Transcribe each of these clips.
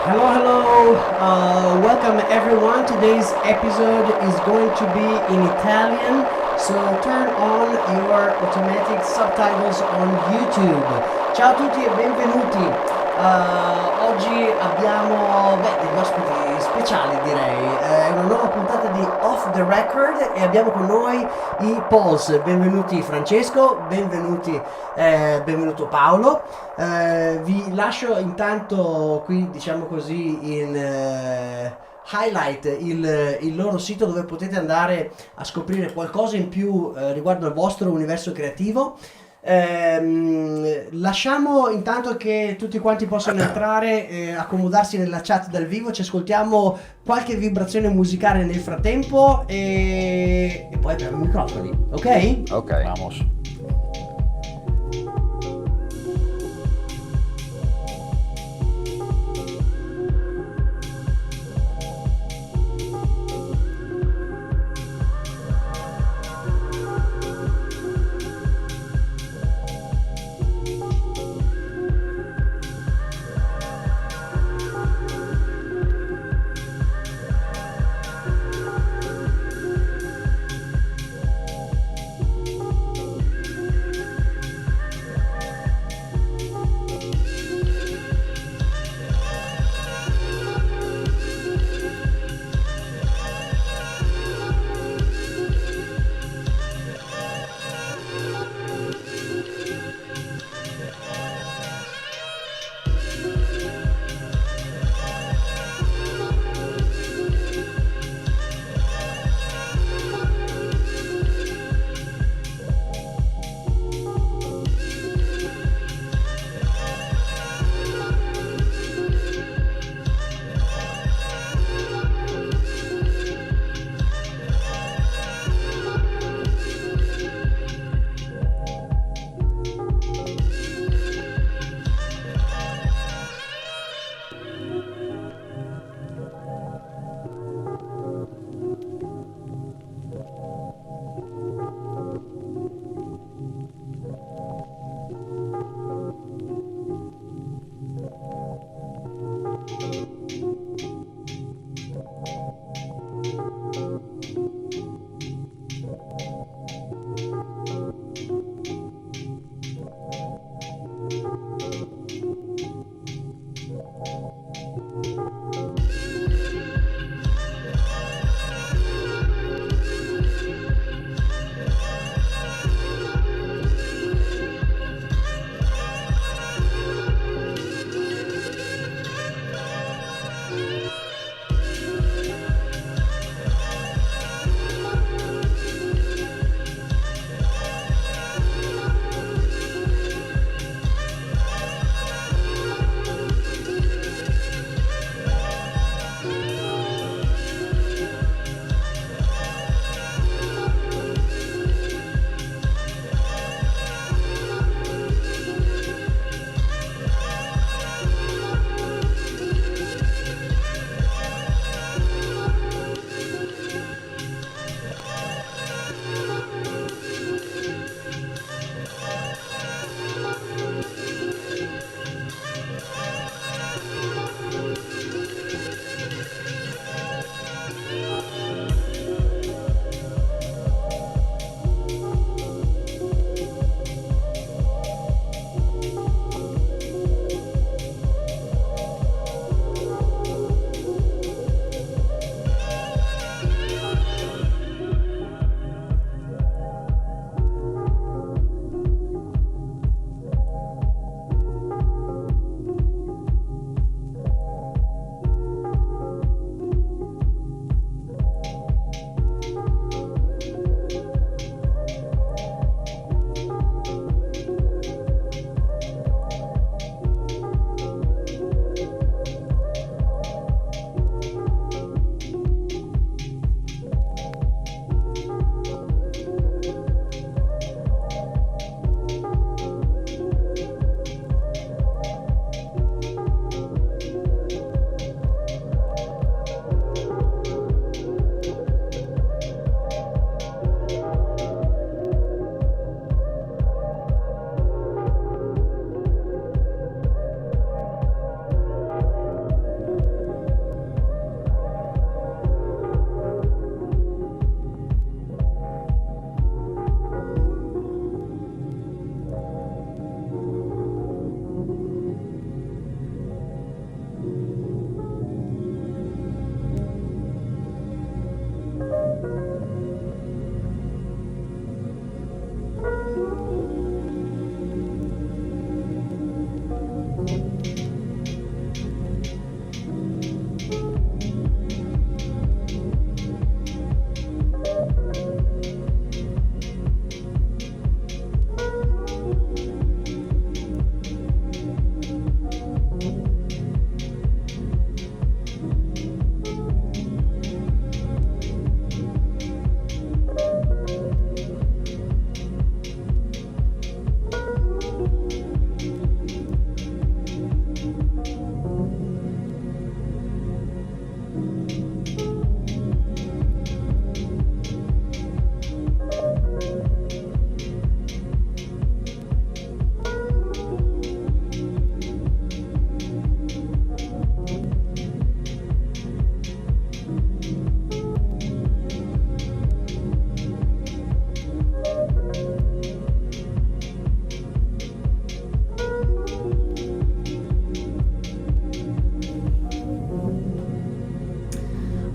Hello, hello. Welcome everyone. Today's episode is going to be in Italian, so turn on your automatic subtitles on YouTube. Ciao a tutti e benvenuti. Oggi abbiamo degli ospiti speciali, direi. È una nuova puntata di Off the Record e abbiamo con noi i Pauls. Benvenuti Francesco, benvenuto Paolo. Vi lascio intanto qui, diciamo così, in highlight il loro sito dove potete andare a scoprire qualcosa in più riguardo al vostro universo creativo. Lasciamo intanto che tutti quanti possano entrare, accomodarsi nella chat dal vivo, ci ascoltiamo qualche vibrazione musicale nel frattempo e poi apriamo i microfoni, ok? Ok. Vamos.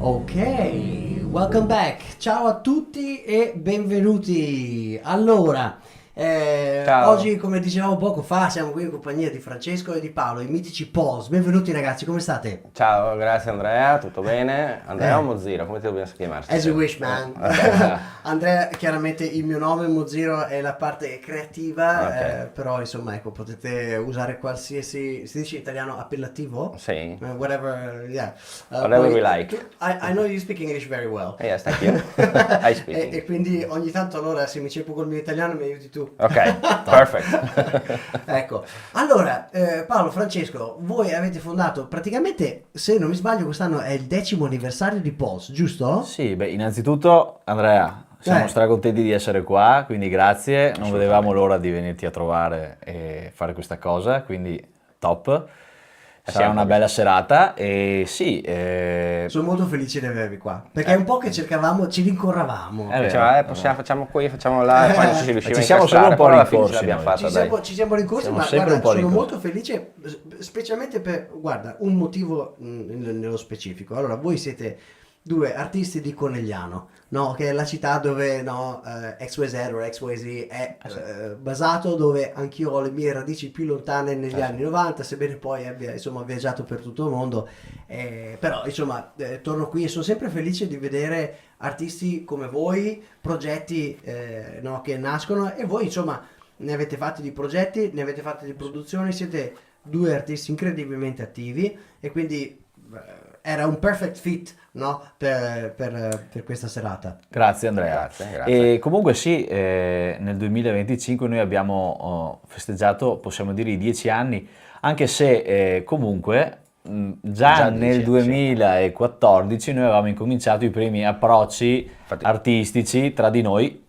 Ok, welcome back. Ciao a tutti e benvenuti. Allora, Ciao. oggi, come dicevamo poco fa, siamo qui in compagnia di Francesco e di Paolo, i mitici Pulse. Benvenuti ragazzi, come state? Ciao, grazie Andrea, tutto bene? Andrea o Eh. Moziro, come ti dobbiamo chiamare As you stasera? wish, man. Ok. Andrea, chiaramente il mio nome, Moziro, è la parte creativa, Ok. però insomma, ecco, potete usare qualsiasi, si dice in italiano appellativo? Sì. Whatever, yeah. Whatever Poi, we like. I know you speak English very well. Yes, thank you. I speak E English. quindi ogni tanto allora se mi ceppo col mio italiano mi aiuti tu. Ok, perfect. Ecco, allora Paolo, Francesco, voi avete fondato praticamente, se non mi sbaglio, quest'anno è il 10° anniversario di Pulse, giusto? Sì, beh, innanzitutto Andrea, siamo stracontenti di essere qua, quindi grazie, non vedevamo l'ora di venirti a trovare e fare questa cosa, quindi top. Sarà siamo una qui. bella serata e sì, Sono molto felice di avervi qua, perché è un po' che cercavamo, ci rincorravamo. vero. Diceva, facciamo qui, facciamo là, e poi non ci riusciva ci a siamo sempre incastrare, un po' però alla fine ce rincorsi l'abbiamo noi. fatta, Ci dai. siamo rincorsi, Siamo ma sempre guarda, un po' sono rincorsi. molto felice, specialmente per, guarda, un motivo nello specifico. Allora, voi siete due artisti di Conegliano, no? Che è la città dove no, XYZ o XYZ è basato, dove anch'io ho le mie radici più lontane negli anni 90, sebbene poi abbia insomma viaggiato per tutto il mondo. Però insomma torno qui e sono sempre felice di vedere artisti come voi, progetti no, che nascono, e voi insomma ne avete fatti di progetti, ne avete fatti di produzioni, siete due artisti incredibilmente attivi e quindi era un perfect fit, no, per questa serata. Grazie Andrea. Grazie. E comunque sì, nel 2025 noi abbiamo festeggiato, possiamo dire, i 10 anni, anche se comunque già Già nel 10, 2014 noi avevamo incominciato i primi approcci Infatti- artistici tra di noi.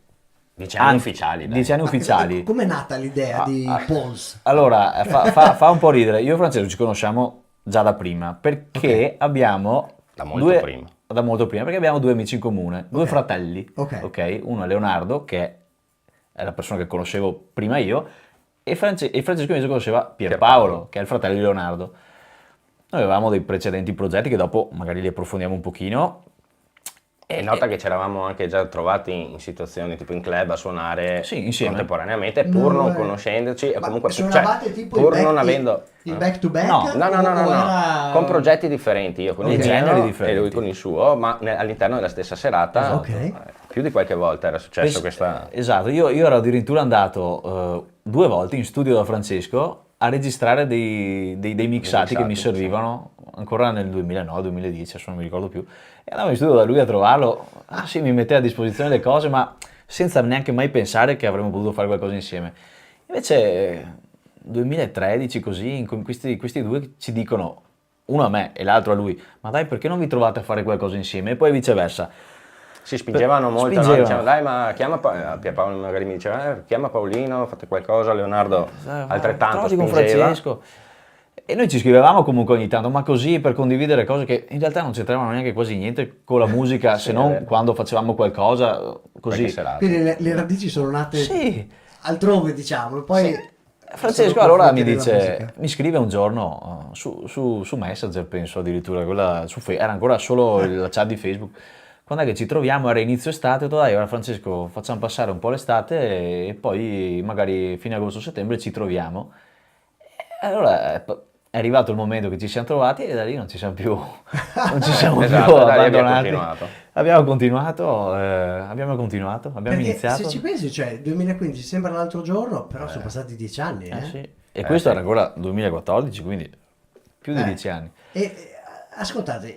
10 anni ufficiali, dai. 10 anni Ma ufficiali. com'è nata l'idea di Pulse? Allora, fa un po' ridere. Io e Francesco ci conosciamo già da prima, perché abbiamo Da molto prima. da molto prima, perché abbiamo due amici in comune, due Ok. fratelli. Ok. Uno è Leonardo, che è la persona che conoscevo prima io, e Francesco invece conosceva Pierpaolo, che è il fratello di Leonardo. Noi avevamo dei precedenti progetti che dopo magari li approfondiamo un pochino. E nota che ci eravamo anche già trovati in situazioni tipo in club a suonare Sì, insieme. contemporaneamente, pur No, non conoscendoci e Ma comunque suonavate tipo pur il non back, avendo il back to back? No. no, o era- con progetti differenti, io con Di il generi mio e differenti. lui con il suo, ma all'interno della stessa serata. Ok. Più di qualche volta era successo questa. Esatto, io ero addirittura andato 2 volte in studio da Francesco a registrare dei mixati che mi mixati, servivano ancora nel 2009-2010, adesso non mi ricordo più. E andavo in studio da lui a trovarlo, sì, mi metteva a disposizione le cose, ma senza neanche mai pensare che avremmo potuto fare qualcosa insieme. Invece 2013 così, questi due ci dicono, uno a me e l'altro a lui, ma dai, perché non vi trovate a fare qualcosa insieme? E poi viceversa. Si spingevano molto, no? Spingevano. Dicevano dai, ma chiama Pierpaolo magari mi diceva chiama Paolino, fate qualcosa, Leonardo altrettanto Trovati con spingeva. Francesco. E noi ci scrivevamo comunque ogni tanto, ma così per condividere cose che in realtà non c'entravano neanche quasi niente con la musica, se è non vero. quando facevamo qualcosa Qualche così. serata. Quindi le radici sono nate Sì. altrove, diciamo, e poi Francesco sono allora mi confluite nella dice, musica. mi scrive un giorno su Messenger, penso addirittura, era ancora solo la chat di Facebook. Quando è che ci troviamo? Era inizio estate, ho detto dai, ora Francesco facciamo passare un po' l'estate e poi magari fine agosto-settembre ci troviamo. E allora è arrivato il momento che ci siamo trovati e da lì non ci siamo più, non ci siamo Esatto, più da lì abbiamo abbandonati. continuato. Abbiamo Perché iniziato. se ci pensi, cioè, 2015 sembra l'altro giorno, però sono passati 10 anni, eh? Sì. E questo era ancora 2014, quindi più di 10 anni. Ascoltate,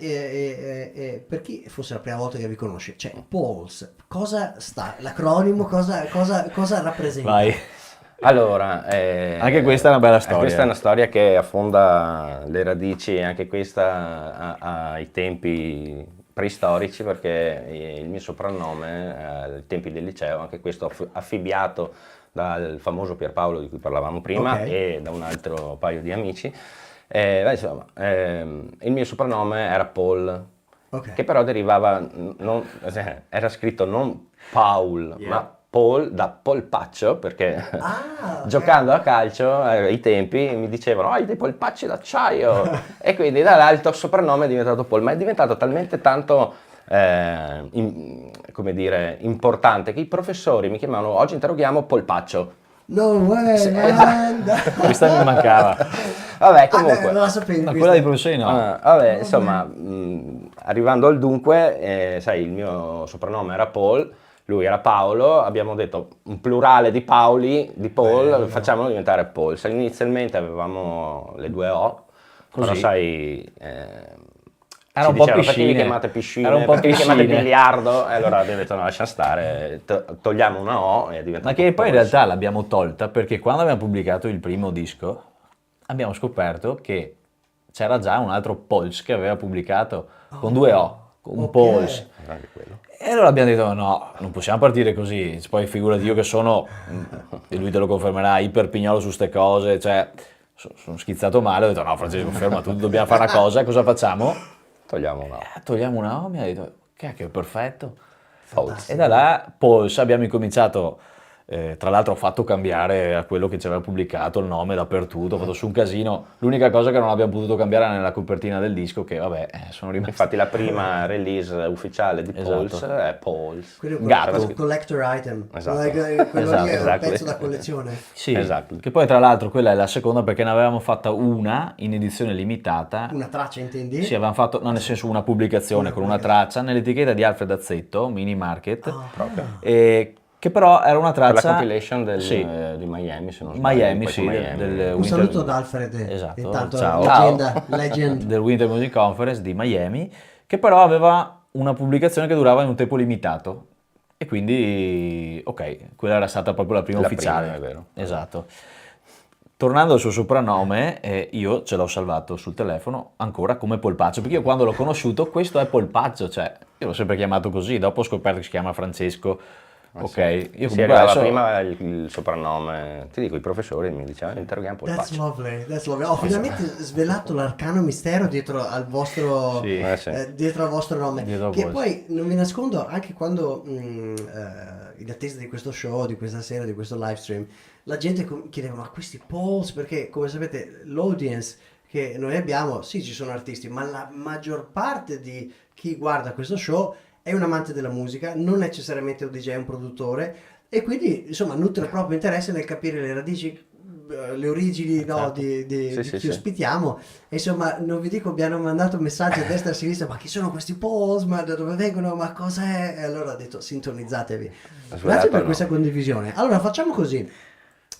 per chi fosse la prima volta che vi conosce, cioè Pulse, cosa sta? L'acronimo cosa rappresenta? Vai. Allora, Anche questa è una bella storia. Questa è una storia che affonda le radici, anche questa ai tempi preistorici, perché il mio soprannome, ai tempi del liceo, anche questo affibbiato dal famoso Pierpaolo di cui parlavamo prima Ok. e da un altro paio di amici. Insomma, il mio soprannome era Paul, Ok. che però derivava, era scritto non Paul, Yeah. ma Paul da polpaccio, perché ok. giocando a calcio ai tempi mi dicevano hai dei polpacci d'acciaio e quindi da là il soprannome è diventato Paul, ma è diventato talmente tanto come dire, importante che i professori mi chiamavano oggi interroghiamo polpaccio. No way, Sì, man! Questa mi mancava. Vabbè, Non comunque. la sapevi No, questa? quella dei professori no. Vabbè, Oh, insomma, arrivando al dunque, sai, il mio soprannome era Paul, lui era Paolo, abbiamo detto un plurale di Paoli, di Paul, Bello. facciamolo diventare Paul. Se inizialmente avevamo le due O, però Così. sai, Era ci un po' dicevano, perché vi piscine. chiamate piscine, Era un po' perché vi chiamate piscine. biliardo, e allora abbiamo detto no, lascia stare, togliamo una O e è diventato Ma che poi in Paul. realtà l'abbiamo tolta perché quando abbiamo pubblicato il primo disco abbiamo scoperto che c'era già un altro Pols che aveva pubblicato con due O, con un Ok. Pols. Anche quello. E allora abbiamo detto no, non possiamo partire così, poi figurati io che sono, e lui te lo confermerà, iper pignolo su ste cose, cioè sono schizzato male, ho detto no Francesco ferma tutto, dobbiamo fare una cosa facciamo? Togliamo una O. Togliamo una O, mi ha detto cacchio, perfetto. Pauls. E da là Pols abbiamo incominciato, tra l'altro ho fatto cambiare a quello che ci aveva pubblicato il nome dappertutto, ho fatto su un casino, l'unica cosa che non abbiamo potuto cambiare era nella copertina del disco che vabbè sono rimasti. Infatti la prima release ufficiale di Pauls Esatto. è Pauls. Quello Gatto. un collector item. Esatto. Quello lì è un Esatto. pezzo da collezione. Sì, Esatto. che poi tra l'altro quella è la seconda perché ne avevamo fatta una in edizione limitata. Una traccia intendi? Sì, avevamo fatto, no, nel senso una pubblicazione con una traccia nell'etichetta di Alfred Azzetto, Mini Market, Proprio. che però era una Per la traccia. compilation Sì. di Miami, se non sbaglio. Miami, di sì, questo Miami. del Un Winter- saluto ad Alfred. Esatto, Intanto ciao. leggenda, legend. del Winter Music Conference di Miami, che però aveva una pubblicazione che durava in un tempo limitato. E quindi, ok, quella era stata proprio la prima La ufficiale. prima, è vero. Esatto. Tornando al suo soprannome, io ce l'ho salvato sul telefono ancora come Polpaccio, perché io quando l'ho conosciuto, questo è Polpaccio, cioè io l'ho sempre chiamato così, dopo ho scoperto che si chiama Francesco. Ok, io Sì, comunque arrivava adesso. prima il soprannome, ti dico, i professori mi dicevano interroghiamo That's Polpaccio. lovely, that's lovely. Ho finalmente svelato l'arcano mistero dietro al vostro, Sì. Sì. dietro al vostro nome. Dietro a Che voi. poi non vi nascondo, anche quando in attesa di questo show, di questa sera, di questo live stream, la gente chiedeva ma questi polls, perché come sapete l'audience che noi abbiamo, sì ci sono artisti, ma la maggior parte di chi guarda questo show è un amante della musica, non necessariamente un DJ, un produttore, e quindi insomma nutre proprio interesse nel capire le radici, le origini no, Esatto. di Sì, chi sì, sì. ospitiamo. E insomma non vi dico, mi hanno mandato messaggi a destra e a sinistra, ma chi sono questi polls, ma da dove vengono, ma cos'è? E allora ho detto sintonizzatevi. Grazie per no. questa condivisione. Allora facciamo così.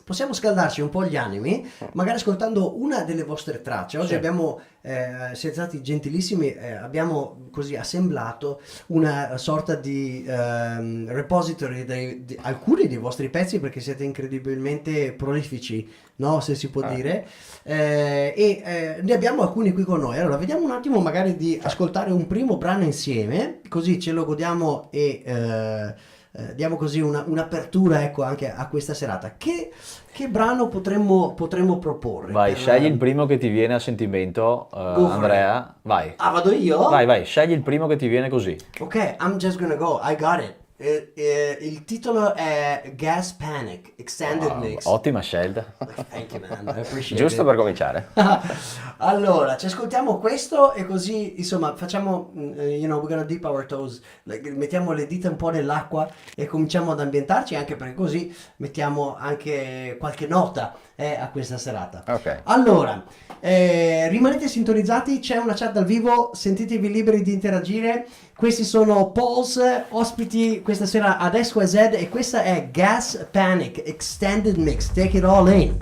Possiamo scaldarci un po' gli animi, magari ascoltando una delle vostre tracce. Oggi Sì. abbiamo, siete stati gentilissimi, abbiamo così assemblato una sorta di repository di alcuni dei vostri pezzi, perché siete incredibilmente prolifici, no? Se si può dire. Ne abbiamo alcuni qui con noi. Allora, vediamo un attimo magari di ascoltare un primo brano insieme, così ce lo godiamo e diamo così un'apertura, ecco, anche a questa serata. Che brano potremmo proporre? Vai, per- scegli il primo che ti viene a sentimento, for it. Andrea. Vai. Ah, vado io? Vai, scegli il primo che ti viene così. Ok, I'm just gonna go. I got it. Il titolo è Gas Panic Extended Mix. Ottima scelta. Thank you, man. I appreciate Giusto it. per cominciare. Allora, ci ascoltiamo questo e così, insomma, facciamo, we're gonna dip our toes, mettiamo le dita un po' nell'acqua e cominciamo ad ambientarci, anche perché così mettiamo anche qualche nota a questa serata. Ok. Allora, rimanete sintonizzati, c'è una chat dal vivo, sentitevi liberi di interagire. Questi sono Pauls, ospiti questa sera ad XYZ, e questa è Gas Panic Extended Mix. Take it all in.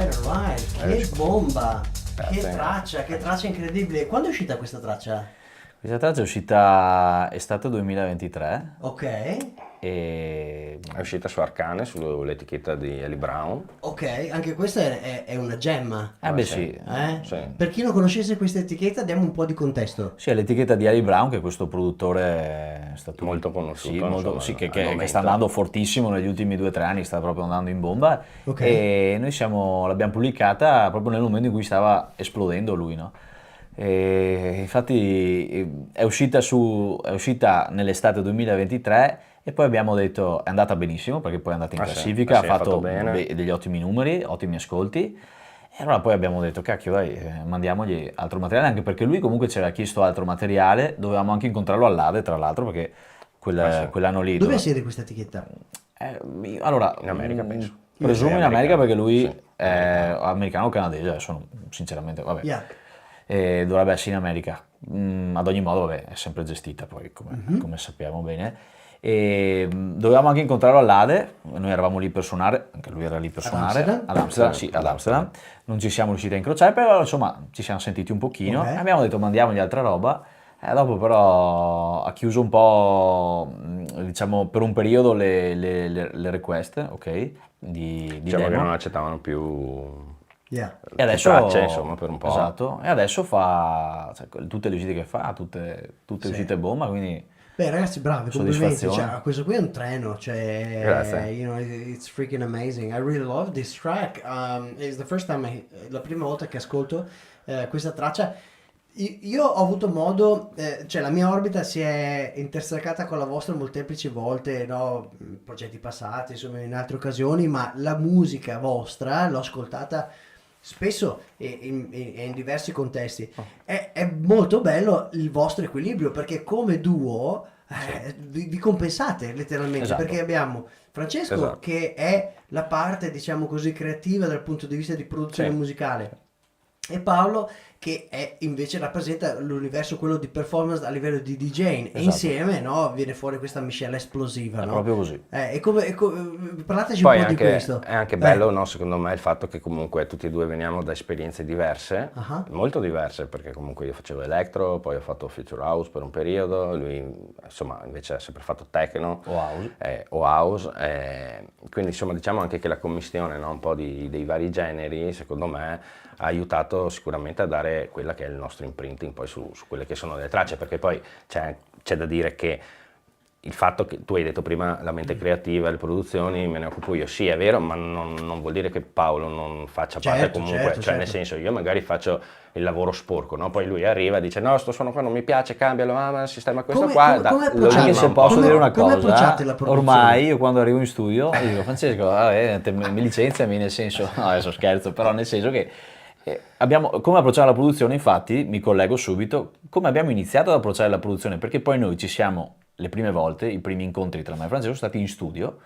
Alright. Che Eccoci qua. bomba! Grazie. Che traccia incredibile. Quando è uscita questa traccia? Questa traccia è uscita estate 2023 Ok, e È uscita su Arcane, sull'etichetta di Ellie Brown. ok, anche questa è una gemma. beh sì. sì, Sì. Per chi non conoscesse questa etichetta, diamo un po' di contesto. sì, è l'etichetta di Ali Brown, che è questo produttore statunitense, Molto conosciuto, sì, insomma, sì, al che momento. sta andando fortissimo negli ultimi 2 o 3 anni, sta proprio andando in bomba. Ok. E noi l'abbiamo pubblicata proprio nel momento in cui stava esplodendo lui, no? E infatti è uscita nell'estate 2023 e poi abbiamo detto è andata benissimo perché poi è andata in Ah, sì, classifica, sì, ha ha fatto fatto bene. degli ottimi numeri, ottimi ascolti. E allora poi abbiamo detto, cacchio dai, mandiamogli altro materiale, anche perché lui comunque ci aveva chiesto altro materiale, dovevamo anche incontrarlo all'Ade, tra l'altro, perché Sì. quell'anno lì... Dove siede questa etichetta? allora, In America, penso. presumo in USA, America perché lui sì, è americano. americano o canadese, adesso sinceramente, vabbè. Yeah. Dovrebbe essere in America. Ad ogni modo, vabbè, è sempre gestita poi, come sappiamo bene. E dovevamo anche incontrarlo all'Ade, noi eravamo lì per suonare, anche lui era lì per suonare, Amsterdam? ad Amsterdam, sì, ad Amsterdam. Non ci siamo riusciti a incrociare, però insomma ci siamo sentiti un pochino, Ok. e abbiamo detto mandiamogli altra roba. Dopo però ha chiuso un po', diciamo, per un periodo le request, ok, di Diciamo che demo. non accettavano più Yeah. E adesso, tracce, insomma, per un po'. esatto, e adesso fa cioè, tutte le uscite che fa, tutte Sì. uscite bomba, quindi Beh, ragazzi, bravi, complimenti. soddisfazione. Cioè, questo qui è un treno, cioè, Grazie. you know, it's freaking amazing. I really love this track. It's the first time la prima volta che ascolto questa traccia. Io ho avuto modo, cioè la mia orbita si è intersecata con la vostra molteplici volte, no? Progetti passati, insomma, in altre occasioni, ma la musica vostra l'ho ascoltata spesso e in diversi contesti. È molto bello il vostro equilibrio perché come duo vi compensate letteralmente, Esatto. perché abbiamo Francesco Esatto. che è la parte, diciamo così, creativa dal punto di vista di produzione Sì. musicale e Paolo che è invece rappresenta l'universo quello di performance a livello di DJing e insieme, no, viene fuori questa miscela esplosiva, è no? proprio così. Parlateci Poi un po' di anche, questo. è anche bello, no, secondo me, il fatto che comunque tutti e due veniamo da esperienze diverse, Ah. molto diverse, perché comunque io facevo electro, poi ho fatto future house per un periodo, lui insomma invece ha sempre fatto techno O house. quindi insomma diciamo anche che la commistione, no, un po' dei vari generi, secondo me, ha aiutato sicuramente a dare quella che è il nostro imprinting poi su quelle che sono le tracce, perché poi c'è da dire che il fatto che tu hai detto prima la mente creativa, le produzioni, me ne occupo io, sì è vero, ma non vuol dire che Paolo non faccia parte Certo, comunque, certo, cioè nel certo. senso io magari faccio il lavoro sporco, no? Poi lui arriva e dice no, sto suono qua non mi piace, cambialo, ma il sistema questo Come- qua, come- come lo approcciate? Anche lima se un po'. posso Come- dire una come approcciate cosa, la produzione? ormai io quando arrivo in studio dico Francesco, vabbè, mi licenziami, nel senso, no adesso scherzo, però nel senso che come approcciare la produzione, infatti mi collego subito, come abbiamo iniziato ad approcciare la produzione, perché poi noi ci siamo le prime volte, i primi incontri tra me e Francesco sono stati in studio,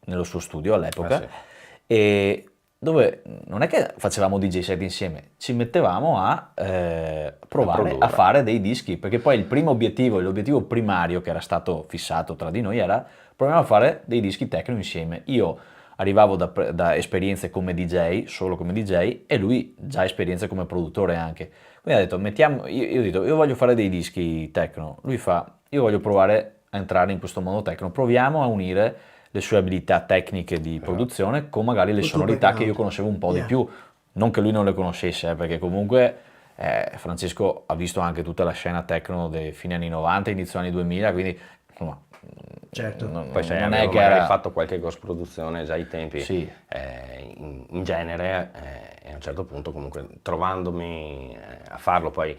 nello suo studio all'epoca, Sì. e dove non è che facevamo DJ set insieme, ci mettevamo a provare produrre. a fare dei dischi, perché poi il primo obiettivo, l'obiettivo primario che era stato fissato tra di noi era proviamo a fare dei dischi techno insieme. Io arrivavo da esperienze come DJ, solo come DJ, e lui già esperienze come produttore anche. Quindi ha detto, io ho detto, io voglio fare dei dischi techno. Lui fa, io voglio provare a entrare in questo mondo techno. Proviamo a unire le sue abilità tecniche di produzione con magari le Col tuo sonorità che background. io conoscevo un po' Yeah. di più. Non che lui non le conoscesse, perché comunque Francesco ha visto anche tutta la scena techno dei fine anni 90, inizio anni 2000, quindi insomma, Certo. Poi se non avevo è che magari era... fatto qualche ghost produzione già ai tempi, Sì. in genere, e a un certo punto comunque trovandomi a farlo poi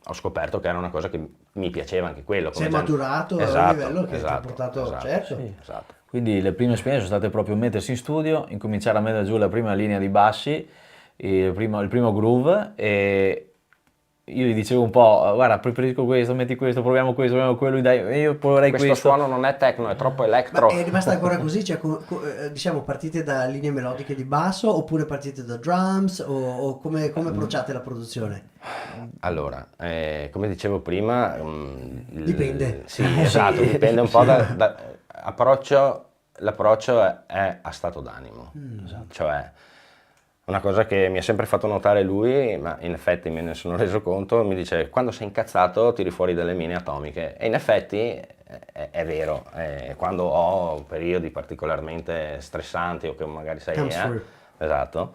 ho scoperto che era una cosa che mi piaceva anche quello. Sei come maturato a un Esatto, livello che ti ha esatto, portato, esatto, certo. sì, esatto. Quindi le prime esperienze sono state proprio mettersi in studio, incominciare a mettere giù la prima linea di bassi, il primo groove, e io gli dicevo un po', guarda, preferisco questo, metti questo, proviamo quello, dai, io proverei Questo questo. suono non è techno, è troppo Ma electro. è rimasta ancora così? Cioè, diciamo, partite da linee melodiche di basso oppure partite da drums o come approcciate la produzione? Allora, come dicevo prima, Dipende. Sì, esatto, dipende un po' l'approccio è a stato d'animo, cioè una cosa che mi ha sempre fatto notare lui, ma in effetti me ne sono reso conto, mi dice quando sei incazzato tiri fuori delle mine atomiche e in effetti è vero, quando ho periodi particolarmente stressanti o che magari sai, Comes through. esatto,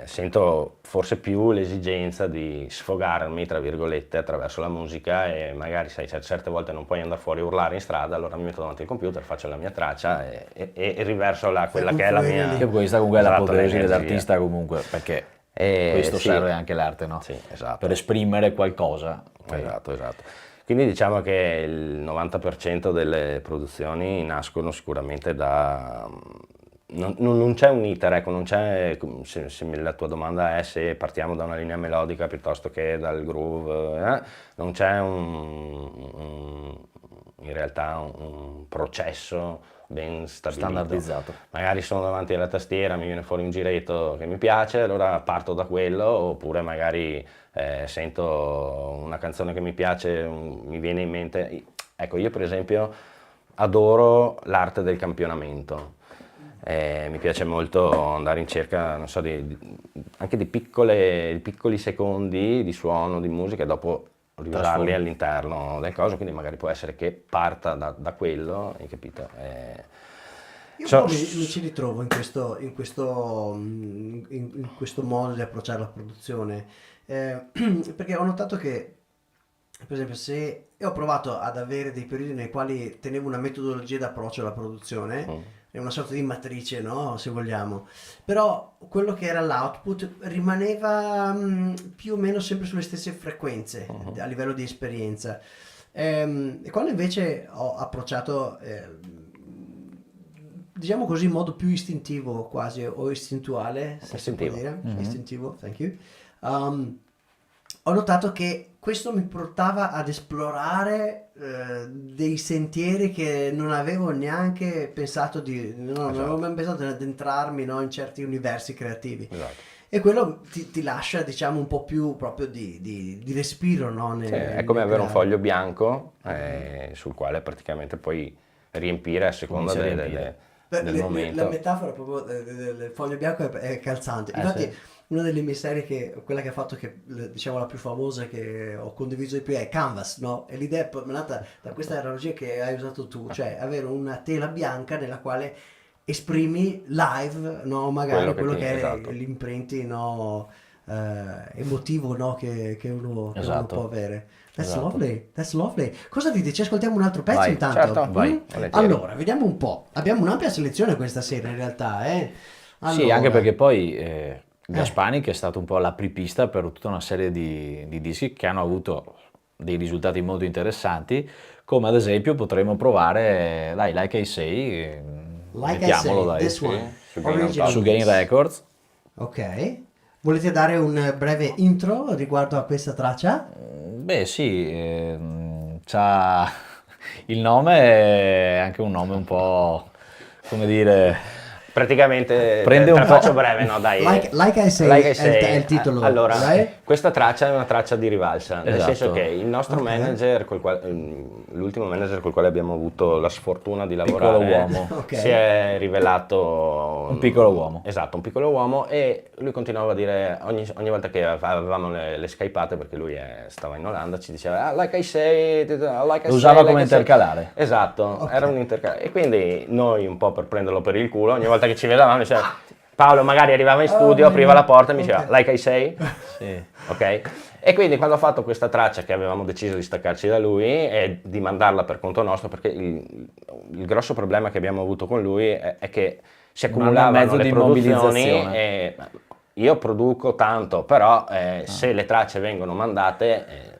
sento forse più l'esigenza di sfogarmi, tra virgolette, attraverso la musica e magari sai, certe volte non puoi andare fuori a urlare in strada, allora mi metto davanti al computer, faccio la mia traccia e riverso quella che è la mia... Che questa comunque è la esatto, l'apoteosi l'energia. dell'artista comunque, perché questo sì. serve anche l'arte, no? Sì, esatto. Per esprimere qualcosa. Ok. Esatto. Quindi diciamo che il 90% delle produzioni nascono sicuramente da... Non c'è un iter, ecco, non c'è, se la tua domanda è se partiamo da una linea melodica piuttosto che dal groove, non c'è in realtà un processo ben stabilito. Standardizzato. Magari sono davanti alla tastiera, mi viene fuori un giretto che mi piace, allora parto da quello, oppure magari sento una canzone che mi piace, mi viene in mente... Ecco, io per esempio adoro l'arte del campionamento. Mi piace molto andare in cerca, non so, anche di piccoli secondi di suono, di musica e dopo riusarli all'interno del coso, quindi magari può essere che parta da quello, hai capito? Io un po' mi ci ritrovo in questo modo di approcciare la produzione, perché ho notato che, per esempio, se io ho provato ad avere dei periodi nei quali tenevo una metodologia d'approccio alla produzione, è una sorta di matrice, no? Se vogliamo, però quello che era l'output rimaneva più o meno sempre sulle stesse frequenze a livello di esperienza. E quando invece ho approcciato, diciamo così, in modo più istintivo quasi, o istintuale, se si può dire, istintivo, thank you, ho notato che questo mi portava ad esplorare dei sentieri che non avevo neanche pensato non avevo mai pensato di addentrarmi, no, in certi universi creativi. Esatto. E quello ti lascia, diciamo, un po' più proprio di respiro, no? È come avere un foglio bianco sul quale praticamente puoi riempire a seconda del momento. La metafora proprio del foglio bianco è calzante. Infatti, sì. una delle mie serie, quella che ha fatto, diciamo la più famosa che ho condiviso di più, è Canvas, no? E l'idea è nata da questa analogia che hai usato tu, cioè avere una tela bianca nella quale esprimi live, no? Magari quello che è esatto. l'imprinting, no? Emotivo, no? Che uno può avere. That's lovely. Cosa dite? Ci ascoltiamo un altro pezzo intanto? Certo, vai. Allora, vediamo un po'. Abbiamo un'ampia selezione questa sera in realtà, Allora, Sì, anche perché poi Gaspani, che è stato un po' l'apripista per tutta una serie di dischi che hanno avuto dei risultati molto interessanti, come ad esempio potremmo provare, dai, Like I Say, mettiamolo, dai, this one, su Gain Records. Ok. Volete dare un breve intro riguardo a questa traccia? Beh sì, c'ha il nome è anche un nome un po', come dire... Praticamente Prende te un la po'. faccio breve, no dai. Like I Say è il titolo. Allora, right? questa traccia è una traccia di rivalsa, nel Esatto. senso che il nostro manager, l'ultimo manager col quale abbiamo avuto la sfortuna di lavorare, Piccolo uomo. Ok. si è rivelato Un piccolo uomo. Esatto, un piccolo uomo, e lui continuava a dire ogni volta che avevamo le skypate, perché lui stava in Olanda, ci diceva like I say, like I Lo usava say, come like I say. intercalare. Esatto, Ok. era un intercalare. E quindi noi, un po' per prenderlo per il culo, ogni volta che ci vedevamo diceva Paolo magari arrivava in studio, apriva la porta e mi diceva like I say, Sì. ok? E quindi quando ho fatto questa traccia, che avevamo deciso di staccarci da lui e di mandarla per conto nostro, perché il grosso problema che abbiamo avuto con lui è che si Un anno e accumulavano mezzo le di produzioni immobilizzazione. e io produco tanto, però se le tracce vengono mandate...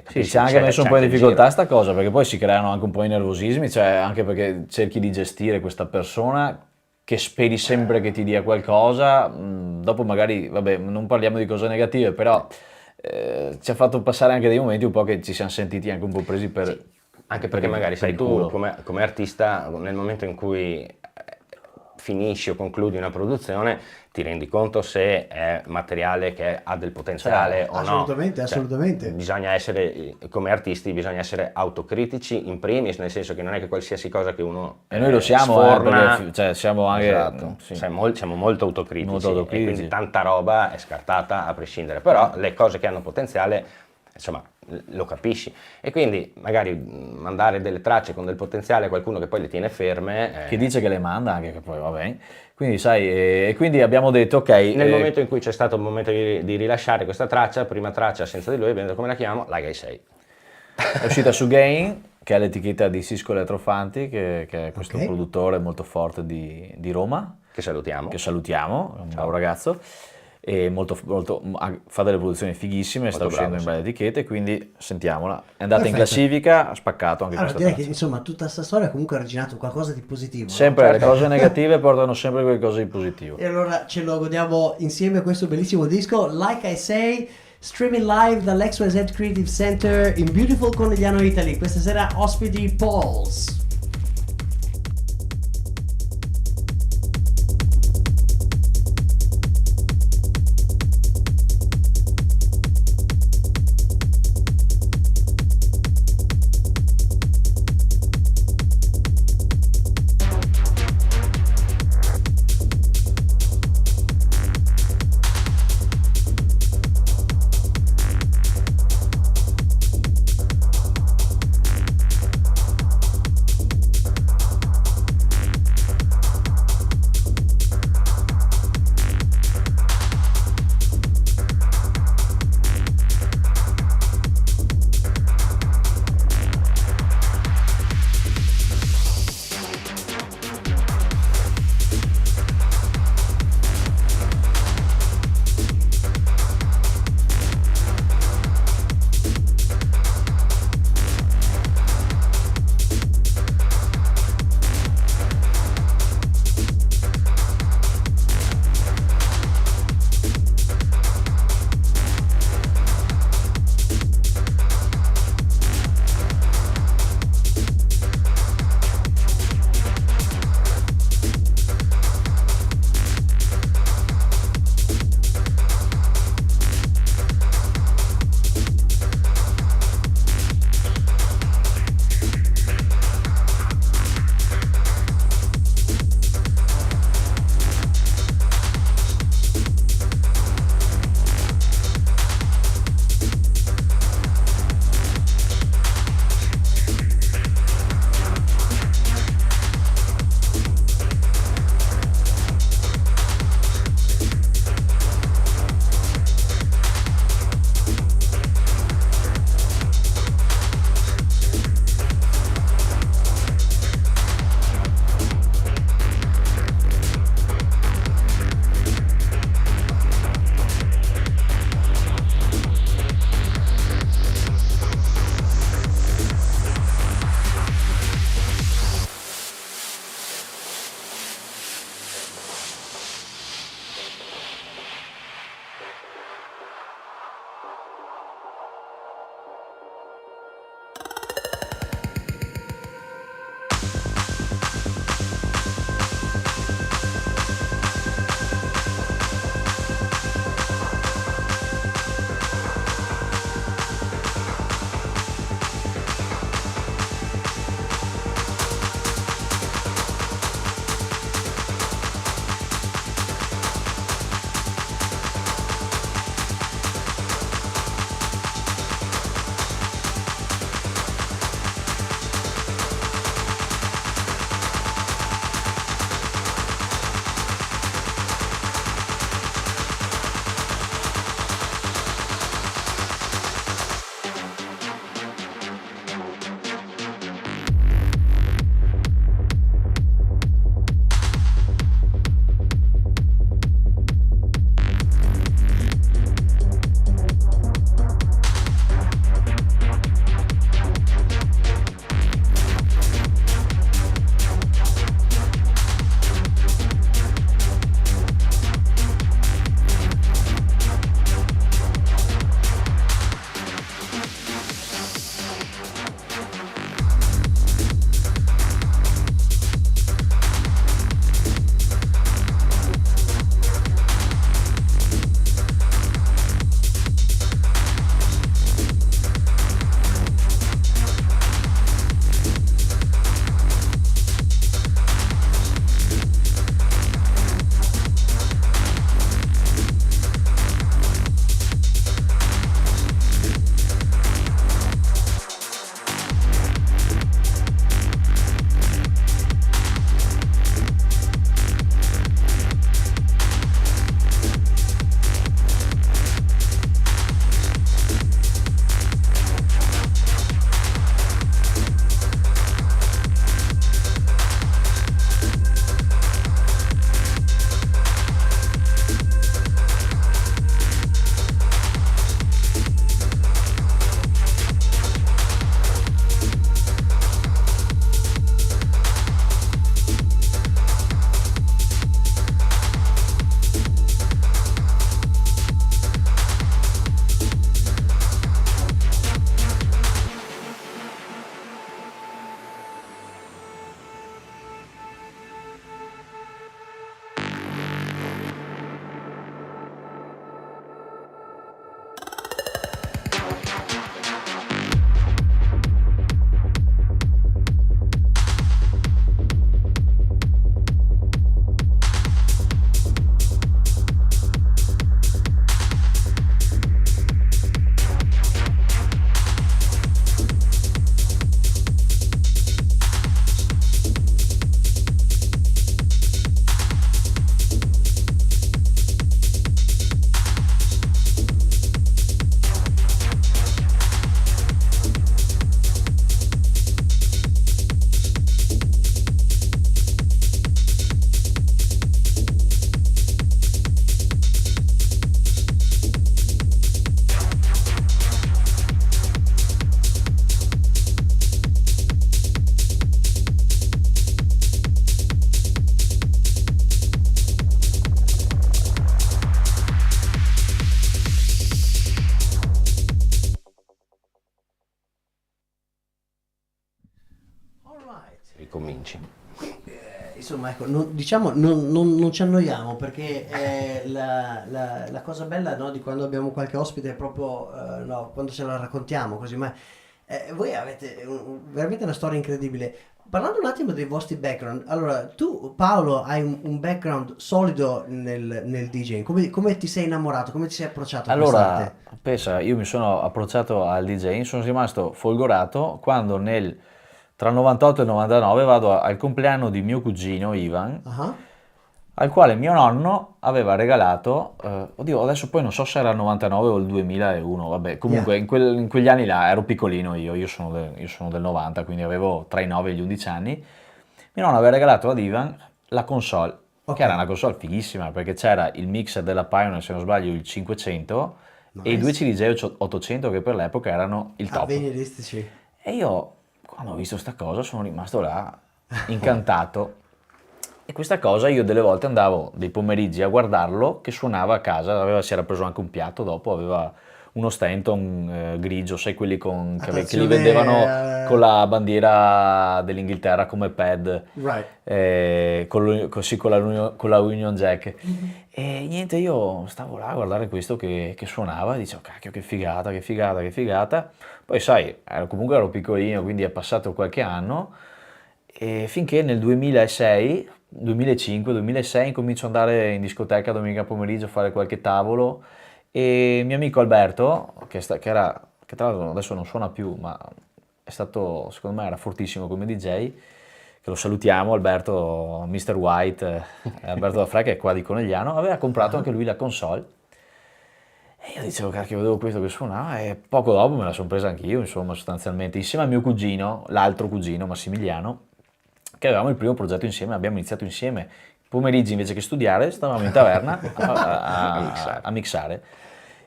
Sì, ci ha anche messo un po' in difficoltà sta cosa, perché poi si creano anche un po' i nervosismi, cioè anche perché cerchi di gestire questa persona che speri sempre che ti dia qualcosa, dopo magari, vabbè, non parliamo di cose negative, però ci ha fatto passare anche dei momenti un po' che ci siamo sentiti anche un po' presi per... Anche perché magari per sai il tu culo. come artista, nel momento in cui finisci o concludi una produzione, ti rendi conto se è materiale che ha del potenziale o assolutamente, no. assolutamente. Bisogna essere, come artisti, bisogna essere autocritici in primis, nel senso che non è che qualsiasi cosa che uno E noi lo siamo, sforna, perché, siamo anche... esatto, sì. siamo molto autocritici, Molto autocritici. e quindi tanta roba è scartata a prescindere, però le cose che hanno potenziale, insomma, lo capisci, e quindi magari mandare delle tracce con del potenziale a qualcuno che poi le tiene ferme, Che dice che le manda, anche che poi va bene. Quindi sai, e quindi abbiamo detto, ok... nel momento in cui c'è stato un momento di rilasciare questa traccia, prima traccia senza di lui, abbiamo detto, come la chiamiamo? Like I Say. È uscita su Gain, che è l'etichetta di Sisco Elettrofanti, che è questo produttore molto forte di Roma, Che salutiamo. che salutiamo, è un bravo ragazzo, e fa delle produzioni fighissime, sta uscendo in belle etichette, quindi sentiamola. È andata in classifica, ha spaccato anche Allora, questa direi traccia. che insomma tutta questa storia comunque ha originato qualcosa di positivo, no? Sempre le cose negative portano sempre qualcosa di positivo. E allora ce lo godiamo insieme questo bellissimo disco, Like I Say, streaming live dall'XYZ Creative Center in beautiful Conegliano, Italy. Questa sera ospiti Pauls. amici. Insomma, ecco, non ci annoiamo perché la cosa bella, no, di quando abbiamo qualche ospite è proprio no, quando ce la raccontiamo così, ma voi avete veramente una storia incredibile. Parlando un attimo dei vostri background, allora tu Paolo hai un background solido nel DJing, come ti sei innamorato, come ti sei approcciato a Allora, quest'arte? pensa, io mi sono approcciato al DJ, sono rimasto folgorato quando tra il 98 e il 99 vado al compleanno di mio cugino Ivan, Ah, al quale mio nonno aveva regalato, oddio, adesso poi non so se era il 99 o il 2001, vabbè, comunque yeah. in quegli anni là ero piccolino io sono del 90, quindi avevo tra i 9 e gli 11 anni. Mio nonno aveva regalato ad Ivan la console, Ok, che era una console fighissima, perché c'era il mixer della Pioneer, se non sbaglio, il 500, e i due nice. CDJ 800 che per l'epoca erano il top. Avveniristici. E io, quando ho visto sta cosa, sono rimasto là, incantato. E questa cosa io delle volte andavo dei pomeriggi a guardarlo che suonava a casa, si era preso anche un piatto dopo, aveva uno Stanton grigio, sai quelli che li Attrazione, vendevano con la bandiera dell'Inghilterra come pad, right. così con la Union Jack. E niente, io stavo là a guardare questo che suonava e dicevo, cacchio, che figata, che figata, che figata. Poi sai, comunque ero piccolino, quindi è passato qualche anno, e finché nel 2006, 2005, 2006 incomincio ad andare in discoteca domenica pomeriggio a fare qualche tavolo, e mio amico Alberto, che tra l'altro adesso non suona più, ma è stato, secondo me era fortissimo come DJ, che lo salutiamo, Alberto, Mr. White, Alberto D'Afra, che è qua di Conegliano, aveva comprato anche lui la console. E io dicevo, cacchio, vedevo questo che suonava, e poco dopo me la sono presa anch'io, insomma, sostanzialmente, insieme al mio cugino, l'altro cugino, Massimiliano, che avevamo il primo progetto insieme, abbiamo iniziato insieme. Pomeriggi invece che studiare, stavamo in taverna a mixare.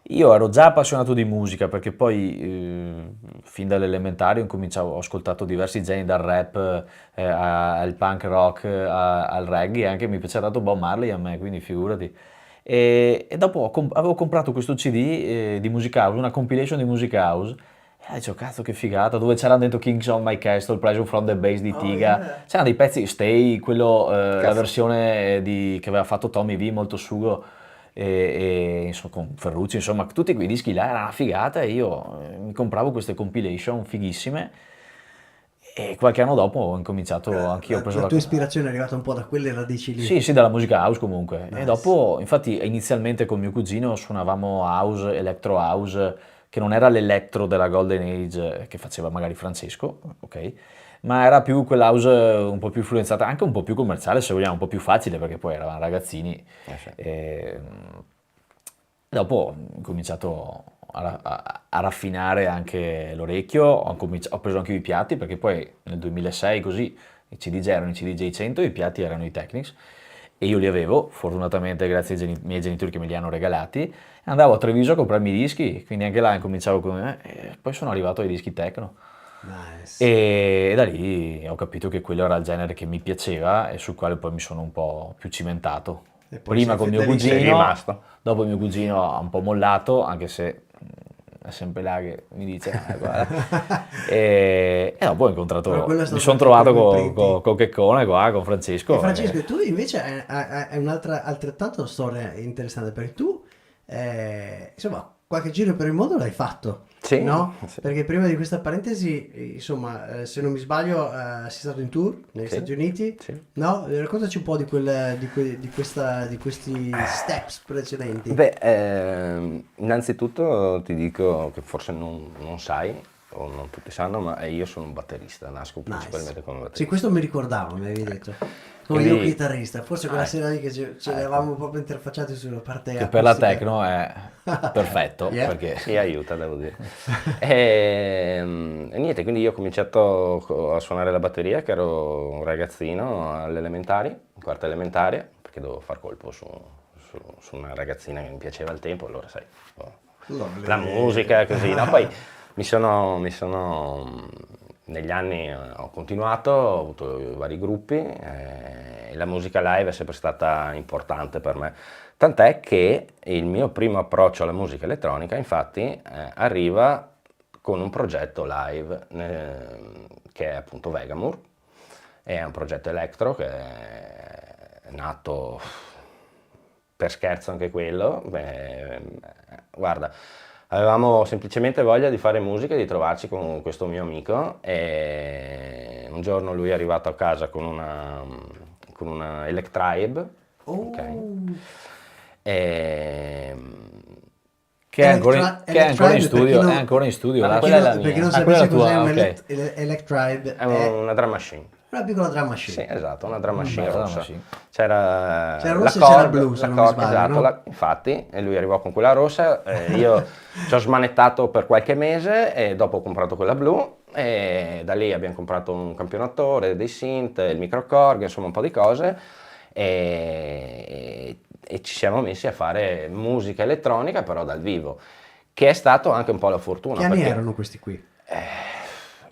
Io ero già appassionato di musica perché poi fin dall'elementare ho ascoltato diversi generi, dal rap al punk rock al reggae, anche mi piaceva tanto Bob Marley a me, quindi figurati. E dopo avevo comprato questo CD di Music House, una compilation di Music House, e dicevo, cazzo che figata, dove c'erano dentro Kings on My Castle, Pleasure from the Bass di Oh, Tiga, yeah. c'erano dei pezzi, Stay, la Cazzo. versione che aveva fatto Tommy V, molto sugo, insomma, con Ferrucci, insomma, tutti quei dischi là era una figata, e io mi compravo queste compilation fighissime, e qualche anno dopo ho incominciato anch'io, ho preso La tua ispirazione è arrivata un po' da quelle radici lì. sì, sì, dalla musica house comunque. Nice. E dopo, infatti, inizialmente con mio cugino suonavamo house, electro house, che non era l'electro della Golden Age che faceva magari Francesco, ok? Ma era più quell'house un po' più influenzata, anche un po' più commerciale, se vogliamo, un po' più facile, perché poi eravamo ragazzini. Sì. E dopo ho cominciato a raffinare anche l'orecchio, ho preso anche i piatti, perché poi nel 2006 così i CDJ erano i CDJ 100, i piatti erano i Technics, e io li avevo, fortunatamente grazie ai miei genitori che me li hanno regalati, e andavo a Treviso a comprarmi i dischi, quindi anche là incominciavo con me, e poi sono arrivato ai dischi techno. Nice. E da lì ho capito che quello era il genere che mi piaceva e sul quale poi mi sono un po' più cimentato. E poi Prima sei con mio fedelissimo. Sei cugino, rimasto. dopo mio cugino ha un po' mollato, anche se è sempre là che mi dice, guarda. E dopo ho Però quello è incontrato, stato mi sono il trovato primo con imprinting. Checcone qua, con Francesco. E Francesco, tu invece hai un'altra altrettanto storia interessante perché tu, insomma, qualche giro per il mondo l'hai fatto, Sì, no? sì. Perché prima di questa parentesi, insomma, se non mi sbaglio, sei stato in tour negli Sì, Stati Uniti, sì. no? Raccontaci un po' di questi steps precedenti. Beh, innanzitutto ti dico che forse non sai, o non tutti sanno, ma io sono un batterista, nasco principalmente Nice. come Sì, batterista. questo mi ricordavo, mi avevi detto. Come Quindi- io chitarrista, forse quella Ecco. sera lì che ce l'avevamo proprio interfacciati sulla parte Che per la acustica. techno è perfetto, Yeah. perché Sì, aiuta, devo dire. E niente, quindi io ho cominciato a suonare la batteria, che ero un ragazzino alle elementari, in quarta elementare, perché dovevo far colpo su una ragazzina che mi piaceva al tempo, allora sai, Lovely. la musica così, no? Poi negli anni ho continuato, ho avuto vari gruppi, e la musica live è sempre stata importante per me. Tant'è che il mio primo approccio alla musica elettronica, infatti, arriva con un progetto live che è appunto Vegamur, È un progetto electro che è nato per scherzo anche quello. Guarda, avevamo semplicemente voglia di fare musica e di trovarci con questo mio amico, e un giorno lui è arrivato a casa con una Electribe, ok? E, Che è ancora in studio, è ancora in studio. Ma là. quella è la Per chi mia. non Quella è sapesse la tua, cos'è un ok. Electribe, È è una drum machine. una piccola drum Sì, machine. esatto, una drum machine bella drum rossa. machine. C'era C'era la rossa e c'era corda, blu, se la non mi corda, sbaglio, esatto, no? infatti, e lui arrivò con quella rossa, io ci ho smanettato per qualche mese e dopo ho comprato quella blu, e da lì abbiamo comprato un campionatore, dei synth, il microcorg, insomma un po' di cose, e ci siamo messi a fare musica elettronica però dal vivo, che è stato anche un po' la fortuna. Che anni perché, erano questi qui?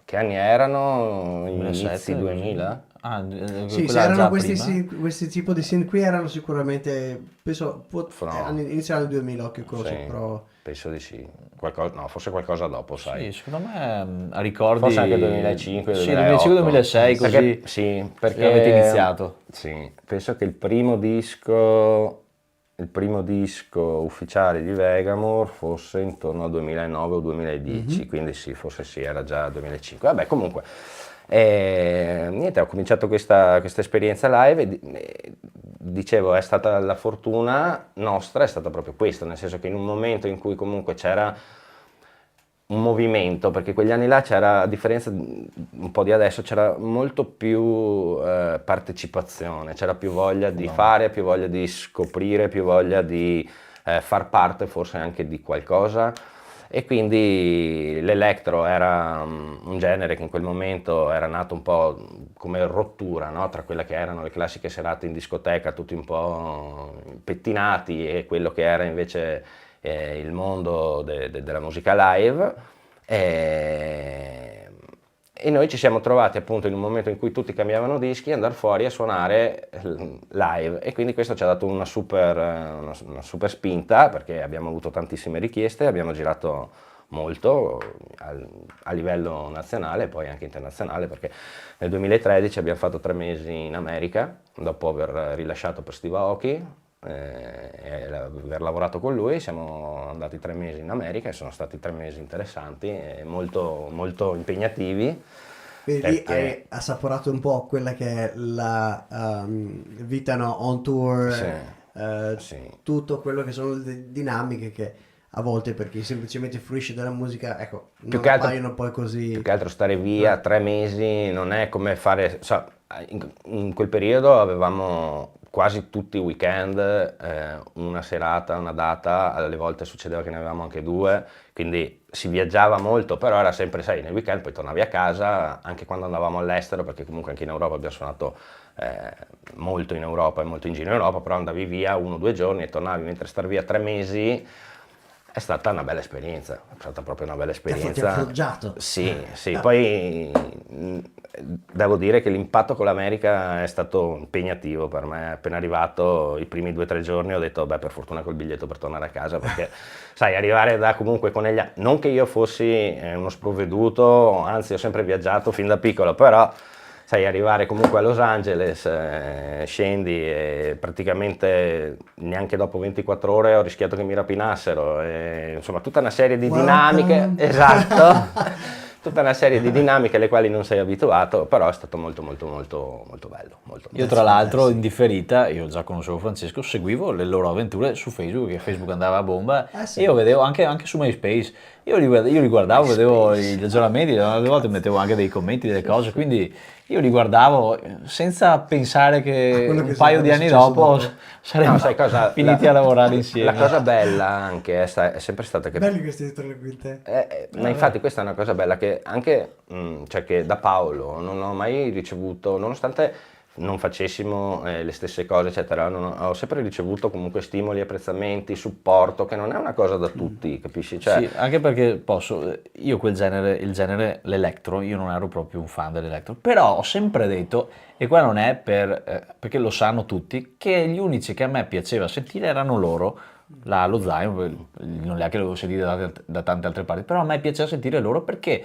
che anni erano? 2007, Inizi 2000? Sì, se quella erano già questi, prima. questi tipo di synth qui erano sicuramente, penso, No. inizio anni 2000, occhio croce, Sì, però... penso di sì. No, forse qualcosa dopo, sai. Sì, secondo me ricordi... Forse anche 2005, Sì, 2008. 2005-2006 così Perché, sì, perché avete iniziato. Sì, penso che il primo disco ufficiale di Vegamore fosse intorno al 2009 o 2010, quindi sì, forse sì, era già 2005. Vabbè, comunque, niente, ho cominciato questa esperienza live e dicevo, è stata la fortuna nostra, è stata proprio questa, nel senso che in un momento in cui comunque c'era un movimento, perché quegli anni là c'era, a differenza un po' di adesso, c'era molto più partecipazione, c'era più voglia di fare, più voglia di scoprire, più voglia di far parte forse anche di qualcosa, e quindi l'electro era un genere che in quel momento era nato un po' come rottura, no? Tra quelle che erano le classiche serate in discoteca, tutti un po' pettinati, e quello che era invece il mondo della musica live, e noi ci siamo trovati appunto in un momento in cui tutti cambiavano dischi, andare fuori a suonare live, e quindi questo ci ha dato una super spinta, perché abbiamo avuto tantissime richieste, abbiamo girato molto a livello nazionale e poi anche internazionale, perché nel 2013 abbiamo fatto 3 mesi in America dopo aver rilasciato per Steve Aoki, e aver lavorato con lui. Siamo andati 3 mesi in America e sono stati 3 mesi interessanti e molto, molto impegnativi. Quindi lì Perché- hai assaporato un po' quella che è la vita, no, on tour, Sì, sì. tutto quello che sono le dinamiche che a volte, per chi semplicemente fruisce della musica, ecco, Più non che altro- appaiono poi così... Più che altro stare via 3 mesi non è come fare, in quel periodo avevamo quasi tutti i weekend, una serata, una data, alle volte succedeva che ne avevamo anche 2, quindi si viaggiava molto, però era sempre, sai, nel weekend poi tornavi a casa, anche quando andavamo all'estero, perché comunque anche in Europa abbiamo suonato molto in Europa e molto in giro in Europa, però andavi via 1 o 2 giorni e tornavi, mentre star via 3 mesi è stata una bella esperienza, è stata proprio una bella Ti esperienza. ha forgiato. Sì, sì, poi devo dire che l'impatto con l'America è stato impegnativo per me. Appena arrivato, i primi 2 o 3 giorni ho detto, beh, per fortuna col biglietto per tornare a casa, perché sai, arrivare da comunque con negli anni, non che io fossi uno sprovveduto, anzi ho sempre viaggiato fin da piccolo, però sai, arrivare comunque a Los Angeles, scendi e praticamente neanche dopo 24 ore ho rischiato che mi rapinassero, insomma tutta una serie di dinamiche, Welcome. esatto, tutta una serie di dinamiche alle quali non sei abituato, però è stato molto molto molto molto bello. Molto Io bello. tra l'altro in differita, io già conoscevo Francesco, seguivo le loro avventure su Facebook, che Facebook andava a bomba, sì. e io vedevo anche su MySpace, io li guardavo, vedevo gli aggiornamenti, alle volte mettevo anche dei commenti, delle cose, quindi io li guardavo senza pensare che quello che un paio di sarebbe anni successo dopo dopo. saremmo No, sai cosa? finiti a lavorare insieme. La cosa bella anche è sempre stata che Belli questi tranquillità. ma infatti questa è una cosa bella che anche, cioè che da Paolo non ho mai ricevuto, nonostante non facessimo le stesse cose, eccetera, ho sempre ricevuto comunque stimoli, apprezzamenti, supporto, che non è una cosa da tutti, capisci? Cioè, Sì, anche perché io quel genere, il genere, l'electro, io non ero proprio un fan dell'electro, però ho sempre detto, e qua non è perché lo sanno tutti, che gli unici che a me piaceva sentire erano loro, lo Zion, non li ha che l'avevo sentito da tante altre parti, però a me piaceva sentire loro perché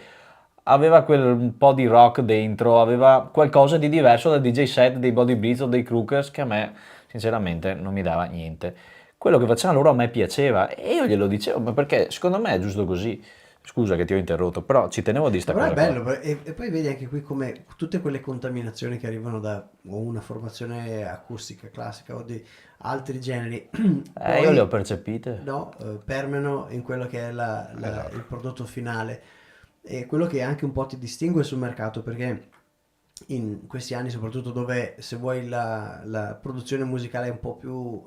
aveva un po' di rock dentro, aveva qualcosa di diverso dal DJ set dei Body Blitz o dei Crookers, che a me sinceramente non mi dava niente. Quello che facevano loro a me piaceva e io glielo dicevo, ma perché secondo me è giusto così. Scusa che ti ho interrotto, però ci tenevo di sta Però cosa è qua. bello, e poi vedi anche qui come tutte quelle contaminazioni che arrivano da o una formazione acustica classica o di altri generi, poi, Io le ho percepite. no, permeano in quello che è il prodotto finale, e quello che anche un po' ti distingue sul mercato, perché in questi anni, soprattutto dove, se vuoi, la produzione musicale è un po' più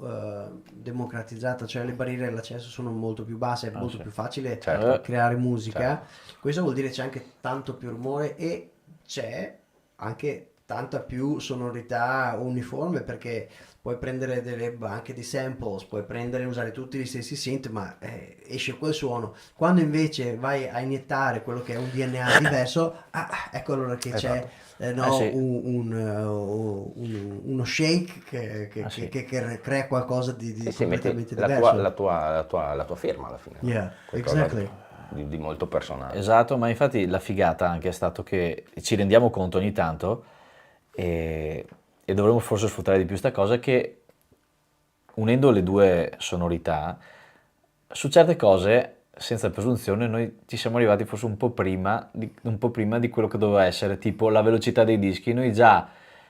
democratizzata, cioè le barriere all'accesso sono molto più basse, è molto sì. più facile Certo. creare musica. Questo vuol dire c'è anche tanto più rumore e c'è anche tanta più sonorità uniforme, perché puoi prendere anche dei samples, puoi prendere e usare tutti gli stessi synth, ma esce quel suono. Quando invece vai a iniettare quello che è un DNA diverso, ecco allora che c'è Sì. uno shake che crea qualcosa di Sì, metti completamente la diverso. tua firma alla fine. no? Yeah, Qualcosa exactly. di molto personale. Esatto, ma infatti la figata anche è stato che ci rendiamo conto ogni tanto e dovremmo forse sfruttare di più sta cosa, che unendo le due sonorità, su certe cose, senza presunzione, noi ci siamo arrivati forse un po' prima di quello che doveva essere, tipo la velocità dei dischi. Noi già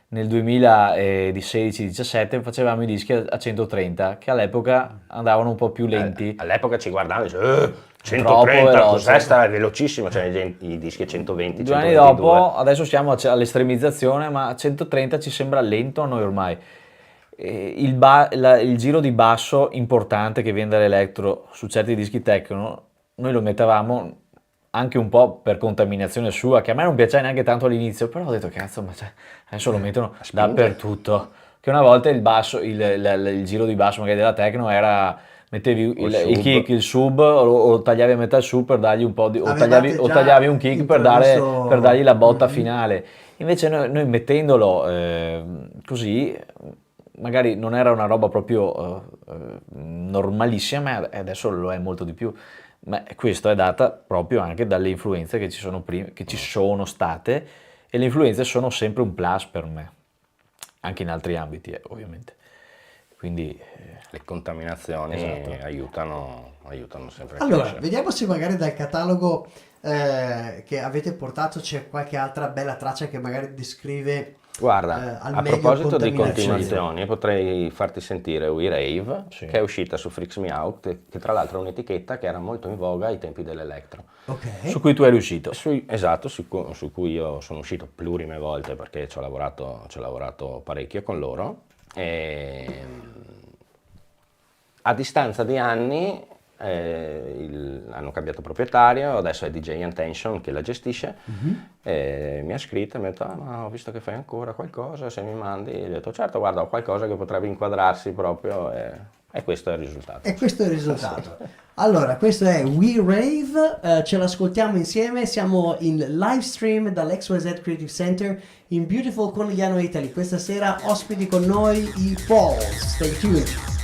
nel 2016-17 facevamo i dischi a 130, che all'epoca andavano un po' più lenti. All'epoca ci guardavano e dicevano, Troppo 130, veloce. cos'è? Sta velocissimo, cioè i dischi a 120, 2 anni 122. dopo, adesso siamo all'estremizzazione, ma 130 ci sembra lento a noi ormai. Il giro di basso importante che viene dall'electro su certi dischi techno, noi lo mettevamo anche un po' per contaminazione sua, che a me non piaceva neanche tanto all'inizio, però ho detto cazzo, ma adesso lo mettono spinge. dappertutto. Che una volta il basso, il giro di basso magari della techno era, mettevi il sub. kick, il sub, o tagliavi a metà il sub per dargli un po' di, o Avevate già tagliavi un kick per intravisto- dargli la botta finale. Invece noi mettendolo così, magari non era una roba proprio normalissima, ma adesso lo è molto di più. Ma questo è data proprio anche dalle influenze che ci sono state, e le influenze sono sempre un plus per me, anche in altri ambiti, ovviamente. Quindi Le contaminazioni Esatto. aiutano sempre a Allora, crescere. vediamo se magari dal catalogo che avete portato c'è qualche altra bella traccia che magari descrive Guarda, al a meglio proposito di contaminazioni. continuazioni, potrei farti sentire We Rave, Sì. che è uscita su Freaks Me Out, che tra l'altro è un'etichetta che era molto in voga ai tempi dell'electro. Ok. su cui tu eri uscito. Esatto, su cui io sono uscito plurime volte perché ci ho lavorato parecchio con loro. E a distanza di anni hanno cambiato proprietario, adesso è DJ Intention che la gestisce. E mi ha scritto e mi ha detto: ma ho visto che fai ancora qualcosa, se mi mandi. E ho detto: certo, guarda, ho qualcosa che potrebbe inquadrarsi proprio, e questo è il risultato. E questo è il risultato. Allora, questo è We Rave, ce l'ascoltiamo insieme, siamo in live stream dall'XYZ Creative Center in beautiful Conegliano, Italy. Questa sera ospiti con noi i Falls. Stay tuned.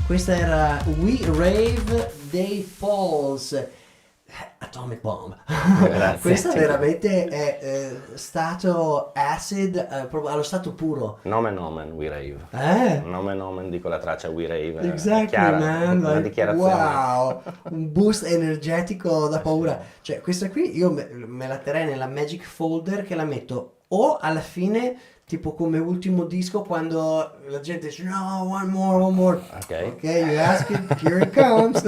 Questa era We Rave dei Falls. Atomic Bomb. Grazie. Questa veramente è stato acid proprio allo stato puro. Nomen omen, We Rave. Nomen omen, dico la traccia We Rave. Exactly, chiara, man. una Like, dichiarazione. wow, un boost energetico da paura. Cioè, questa qui io me la terrei nella Magic Folder, che la metto o alla fine, tipo come ultimo disco, quando la gente dice no, one more. Ok. You ask it, here it comes.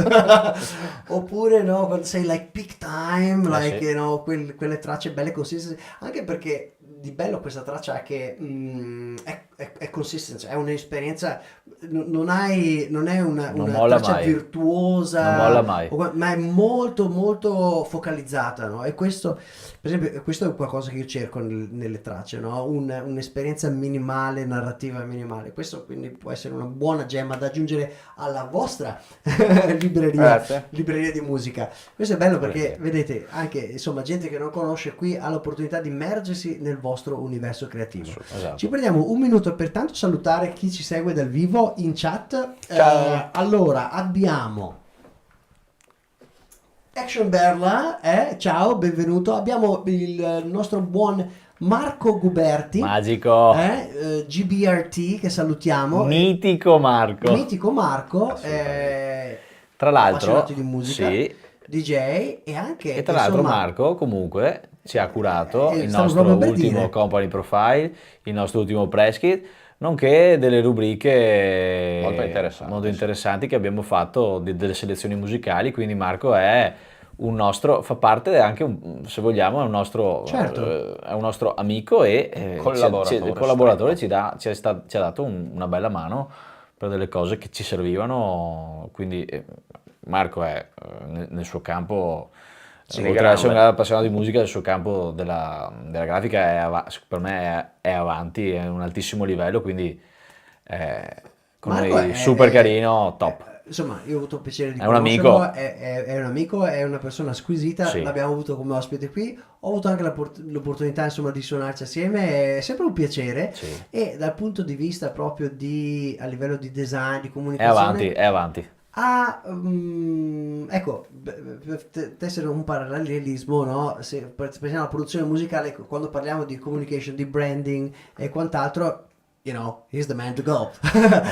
Oppure no, quando sei like peak time, like, sì. you know, quelle tracce belle consistenti. Anche perché di bello questa traccia è che è consistent, cioè è un'esperienza, non è una molla traccia mai. virtuosa, Non molla mai. ma è molto molto focalizzata, no? E questo, per esempio, questo è qualcosa che io cerco nelle tracce, no? Un'esperienza minimale, narrativa minimale. Questo quindi può essere una buona gemma da aggiungere alla vostra libreria di musica. Questo è bello perché vedete anche, insomma, gente che non conosce qui ha l'opportunità di immergersi nel vostro universo creativo. Esatto. Ci prendiamo un minuto per tanto salutare chi ci segue dal vivo in chat. Ciao. Allora abbiamo Action Berla, ciao, benvenuto. Abbiamo il nostro buon Marco Guberti, Magico. GBRT, che salutiamo. Mitico Marco. Mitico Marco, Tra l'altro, appassionato di musica, sì. DJ e anche, E tra l'altro insomma, Marco comunque ci ha curato il stavo nostro proprio per ultimo dire. company profile, il nostro ultimo press kit, nonché delle rubriche Molto interessanti che abbiamo fatto, delle selezioni musicali. Quindi Marco è un nostro, fa parte anche, se vogliamo, è un nostro, Certo. è un nostro amico e Collaboratore ci ha dato una bella mano per delle cose che ci servivano. Quindi Marco è nel suo campo, oltre ad essere un grande appassionato di musica, il suo campo della grafica per me è avanti, è un altissimo livello, quindi con Marco noi è super carino, top. Insomma, io ho avuto il piacere di È un conoscerlo, amico. è un amico, è una persona squisita, Sì. l'abbiamo avuto come ospite qui, ho avuto anche l'opportunità, insomma, di suonarci assieme, è sempre un piacere. Sì. E dal punto di vista proprio a livello di design, di È comunicazione, avanti. ecco, per essere un parallelismo, no? Se pensiamo alla produzione musicale, quando parliamo di communication, di branding e quant'altro, you know, he's the man to go.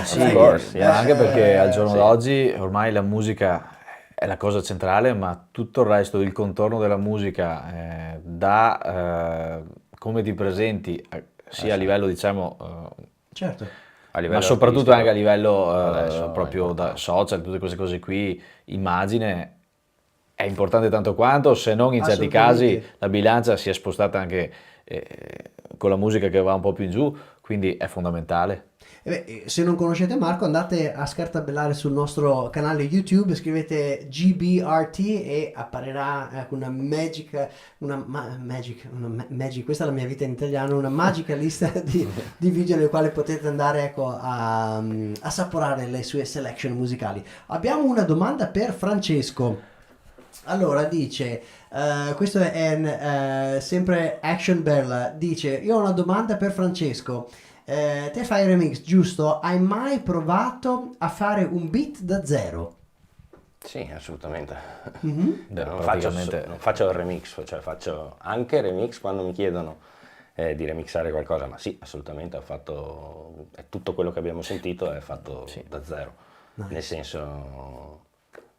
Sì, Of course, ma anche perché al giorno sì. d'oggi ormai la musica è la cosa centrale, ma tutto il resto, il contorno della musica, da come ti presenti, sia a livello, diciamo, Certo. A livello ma soprattutto artistico, anche a livello adesso è proprio da importante. social, tutte queste cose qui, immagine, è importante tanto quanto, se non in certi Assolutamente. casi la bilancia si è spostata anche con la musica che va un po' più in giù, quindi è fondamentale. Se non conoscete Marco, andate a scartabellare sul nostro canale YouTube, scrivete GBRT e apparirà una magic, questa è la mia vita in italiano, una magica lista di video nel quale potete andare, ecco, a assaporare le sue selection musicali. Abbiamo una domanda per Francesco. Allora dice, questo è sempre Action Bella, dice, io ho una domanda per Francesco. Te fai remix, giusto? Hai mai provato a fare un beat da zero? Sì, assolutamente. Mhm. Non praticamente- faccio il remix, cioè faccio anche remix quando mi chiedono di remixare qualcosa, ma sì, assolutamente è tutto quello che abbiamo sentito è fatto da zero, nel senso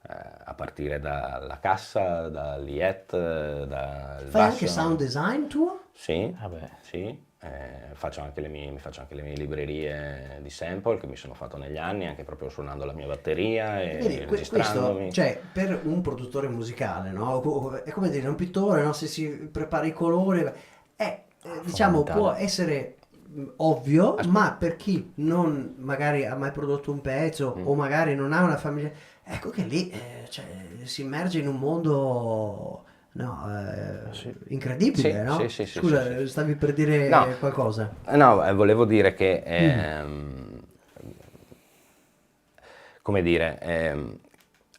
a partire dalla cassa, dall'hi-hat, dal Fai anche basso. sound design tuo? Sì, Vabbè. sì, mi faccio anche le mie librerie di sample che mi sono fatto negli anni, anche proprio suonando la mia batteria e Vedi, questo, registrandomi. cioè, per un produttore musicale, no? È come dire, un pittore, no? Se si prepara i colori, diciamo, può Fondamentale. essere ovvio, ma per chi non magari ha mai prodotto un pezzo o magari non ha una famiglia, ecco che lì cioè, si immerge in un mondo, no, incredibile, no? Sì, Scusa, sì, sì. stavi per dire No, qualcosa? no, volevo dire che, come dire,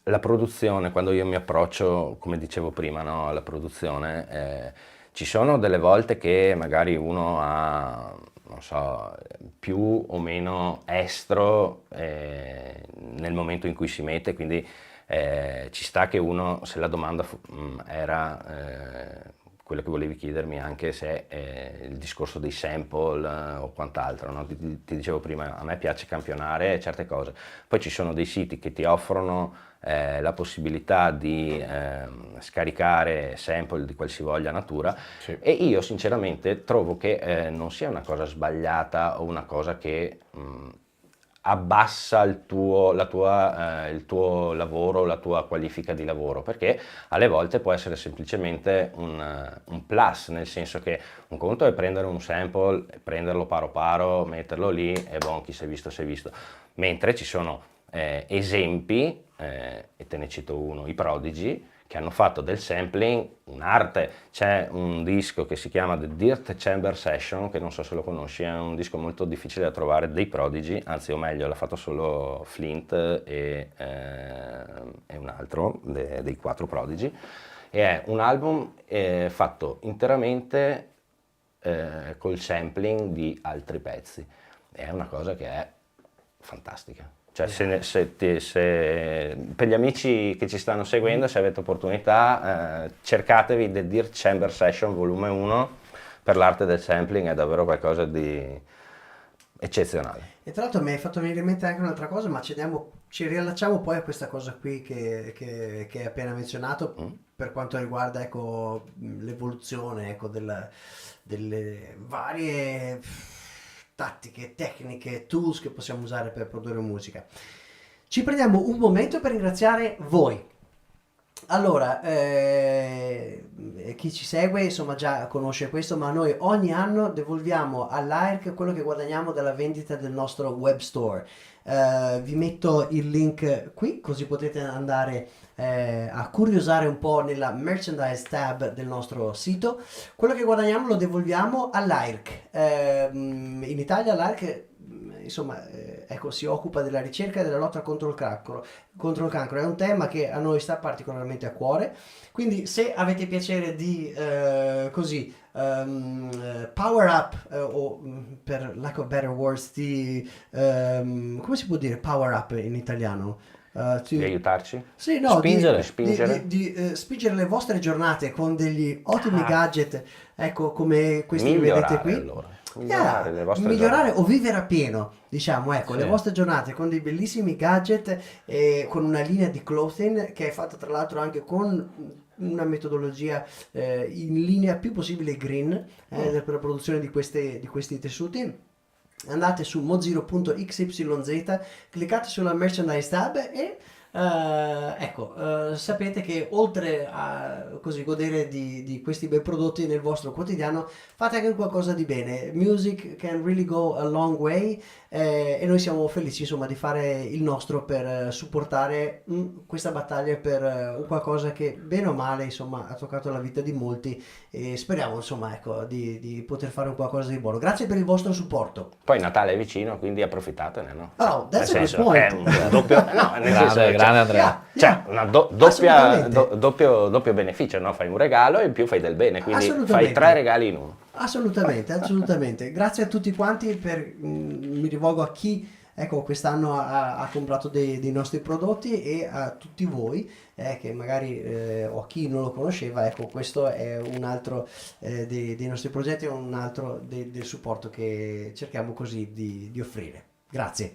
la produzione, quando io mi approccio, come dicevo prima, no, alla produzione, ci sono delle volte che magari uno ha, non so, più o meno estro nel momento in cui si mette, quindi ci sta che uno, se la domanda era quello che volevi chiedermi anche se il discorso dei sample o quant'altro, no? Ti dicevo prima, a me piace campionare certe cose, poi ci sono dei siti che ti offrono la possibilità di scaricare sample di qualsivoglia natura e io sinceramente trovo che non sia una cosa sbagliata o una cosa che abbassa il tuo lavoro, la tua qualifica di lavoro, perché alle volte può essere semplicemente un plus, nel senso che un conto è prendere un sample, prenderlo paro paro, metterlo lì e bon, chi si è visto si è visto, mentre ci sono esempi, e te ne cito uno, i Prodigy, che hanno fatto del sampling un'arte. C'è un disco che si chiama The Dirt Chamber Session, che non so se lo conosci, è un disco molto difficile da trovare, dei Prodigy, anzi o meglio l'ha fatto solo Flint e un altro dei 4 Prodigy, e è un album fatto interamente col sampling di altri pezzi. È una cosa che è fantastica. Cioè, per gli amici che ci stanno seguendo, se avete opportunità, cercatevi The Dirt Chamber Session volume 1 per l'arte del sampling, è davvero qualcosa di eccezionale. E tra l'altro mi hai fatto venire in mente anche un'altra cosa, ma ci riallacciamo poi a questa cosa qui che hai appena menzionato per quanto riguarda ecco, l'evoluzione ecco, delle varie tattiche, tecniche, tools che possiamo usare per produrre musica. Ci prendiamo un momento per ringraziare voi. Allora, chi ci segue insomma già conosce questo, ma noi ogni anno devolviamo all'AIRC quello che guadagniamo dalla vendita del nostro web store. Vi metto il link qui così potete andare a curiosare un po' nella merchandise tab del nostro sito. Quello che guadagniamo lo devolviamo all'AIRC. In Italia l'AIRC insomma, ecco, si occupa della ricerca e della lotta contro il cancro. È un tema che a noi sta particolarmente a cuore. Quindi, se avete piacere di power up o per lack of better words, come si può dire power up in italiano? Di aiutarci? Sì, no, Spingere. di spingere le vostre giornate con degli ottimi gadget, ecco, come questi che Migliorare, vedete qui. allora. Migliorare le vostre Migliorare giornate. o vivere a pieno, diciamo, ecco, Sì. le vostre giornate con dei bellissimi gadget e con una linea di clothing che è fatta tra l'altro anche con una metodologia in linea più possibile green per la produzione di questi tessuti. Andate su mozilo.xyz, cliccate sulla merchandise tab e sapete che oltre a così godere di questi bei prodotti nel vostro quotidiano, fate anche qualcosa di bene. Music can really go a long way e noi siamo felici insomma di fare il nostro per supportare questa battaglia per un qualcosa che bene o male insomma ha toccato la vita di molti e speriamo insomma ecco di poter fare un qualcosa di buono. Grazie per il vostro supporto. Poi Natale è vicino, quindi approfittatene, no? Oh, that's Nel a good senso, point. è un doppio, no, nel senso, Grande Andrea. cioè una Assolutamente. doppio beneficio, no? Fai un regalo e in più fai del bene, quindi fai Assolutamente. 3 regali in uno. Assolutamente. Grazie a tutti quanti mi rivolgo a chi ecco, quest'anno ha comprato dei nostri prodotti, e a tutti voi che magari o a chi non lo conosceva, ecco, questo è un altro dei nostri progetti, è un altro del supporto che cerchiamo così di offrire. Grazie.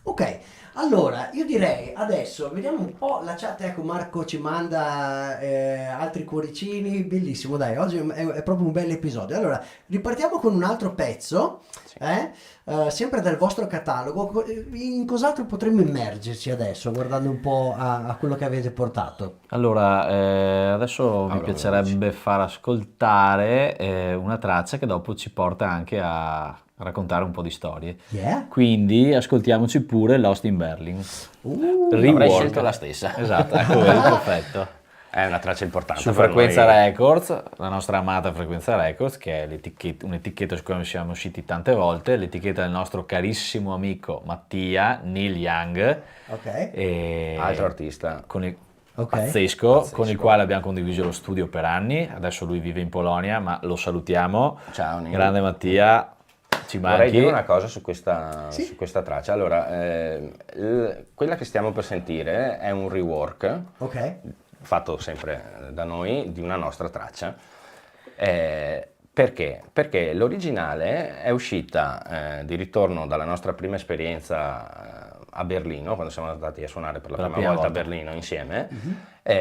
Ok, allora io direi adesso vediamo un po' la chat. Ecco, Marco ci manda altri cuoricini, bellissimo, dai, oggi è proprio un bel episodio. Allora ripartiamo con un altro pezzo, sempre dal vostro catalogo. In cos'altro potremmo immergerci adesso, guardando un po' a quello che avete portato? Allora, adesso mi piacerebbe far ascoltare una traccia che dopo ci porta anche a raccontare un po' di storie. Yeah? Quindi ascoltiamoci pure Lost in Berlin. Avrei Rework. scelto la stessa. Esatto, ecco, vedi, perfetto. È una traccia importante Su per Frequenza noi. Records, la nostra amata Frequenza Records, che è un'etichetta su cui siamo usciti tante volte, l'etichetta del nostro carissimo amico Mattia, Neil Young, Ok. Altro artista. Pazzesco, con il quale abbiamo condiviso lo studio per anni. Adesso lui vive in Polonia, ma lo salutiamo. Ciao Neil. Grande Mattia, ci Vorrei manchi. dire una cosa su questa, Sì. su questa traccia. Allora, quella che stiamo per sentire è un rework Ok. fatto sempre da noi di una nostra traccia. Perché? Perché l'originale è uscita di ritorno dalla nostra prima esperienza a Berlino, quando siamo andati a suonare per la prima volta a Berlino insieme.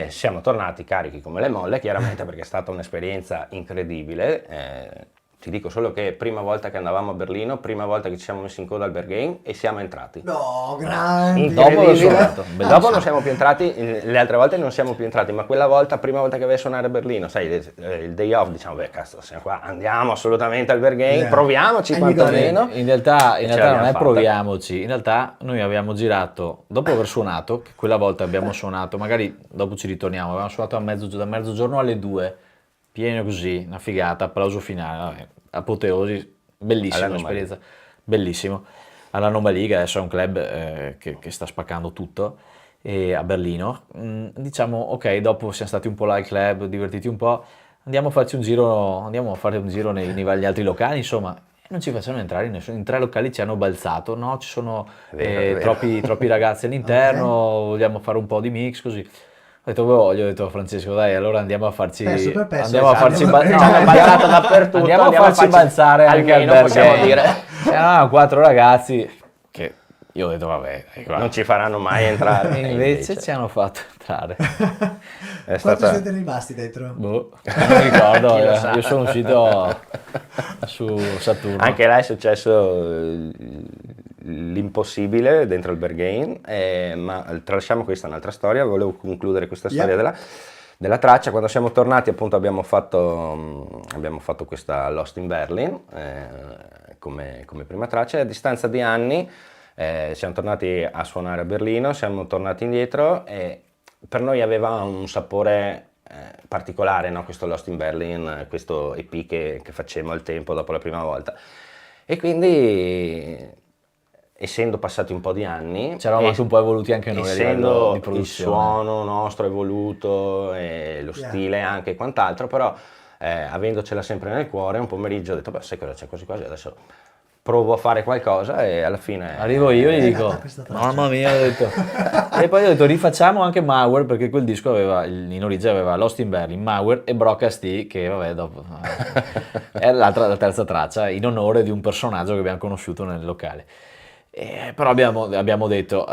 Siamo tornati carichi come le molle, chiaramente, perché è stata un'esperienza incredibile. Ti dico solo che prima volta che andavamo a Berlino, prima volta che ci siamo messi in coda al Berghain e siamo entrati. No, grande. Dopo l'ho Incredibile. suonato, bellissimo. Dopo non siamo più entrati, le altre volte non siamo più entrati, ma quella volta, prima volta che vai a suonare a Berlino, sai, il day off, diciamo, beh, cazzo, siamo qua, andiamo assolutamente al Berghain, Yeah. proviamoci And you got quantomeno. In realtà ce non l'abbiamo è fatta. proviamoci, in realtà noi abbiamo girato, dopo aver suonato, che quella volta abbiamo suonato, magari dopo ci ritorniamo, abbiamo suonato da mezzogiorno alle 2, pieno così, una figata, applauso finale, vabbè, apoteosi, bellissima All'Anomaly. esperienza, bellissimo. All'Anomaly, che adesso è un club che sta spaccando tutto, a Berlino. Diciamo, ok, dopo siamo stati un po' là al club, divertiti un po', andiamo a fare un giro negli altri locali, insomma. Non ci facevano entrare in nessuno, in 3 locali ci hanno balzato, no, ci sono È vero. troppi ragazzi all'interno, vogliamo fare un po' di mix così. Ho detto, ho detto a Francesco, dai, allora andiamo a farci, Pezzo per pezzo, andiamo a esatto. farci Andiamo- Ci hanno balzato dappertutto, andiamo a andiamo a farci farci- balzare anche al almeno possiamo Berghain. dire. Erano 4 ragazzi che io ho detto, vabbè, dai, qua. Non ci faranno mai entrare. E invece ci hanno fatto entrare. È Quanto stata... siete rimasti dentro? Boh, non mi ricordo, Chi lo sa. io sono uscito su Saturno. Anche là è successo l'impossibile dentro il Berghain, ma tralasciamo questa, è un'altra storia. Volevo concludere questa storia della traccia. Quando siamo tornati, appunto, abbiamo fatto questa Lost in Berlin come prima traccia, e a distanza di anni siamo tornati a suonare a Berlino, siamo tornati indietro, e per noi aveva un sapore particolare, no? Questo Lost in Berlin, questo EP che facemmo al tempo dopo la prima volta. E quindi, essendo passati un po' di anni, Ci eravamo anche un po' evoluti anche noi a livello essendo di il produzione. suono nostro evoluto e lo stile anche e quant'altro, però avendocela sempre nel cuore, un pomeriggio ho detto, beh, sai cosa c'è, così quasi, adesso provo a fare qualcosa, e alla fine... Arrivo io e gli dico, nata questa traccia. mamma mia, ho detto. E poi ho detto, rifacciamo anche Mauer, perché quel disco aveva, in origine aveva Lost in Berlin, Mauer e Broadcast T, che vabbè, dopo è la terza traccia, in onore di un personaggio che abbiamo conosciuto nel locale. Però abbiamo detto,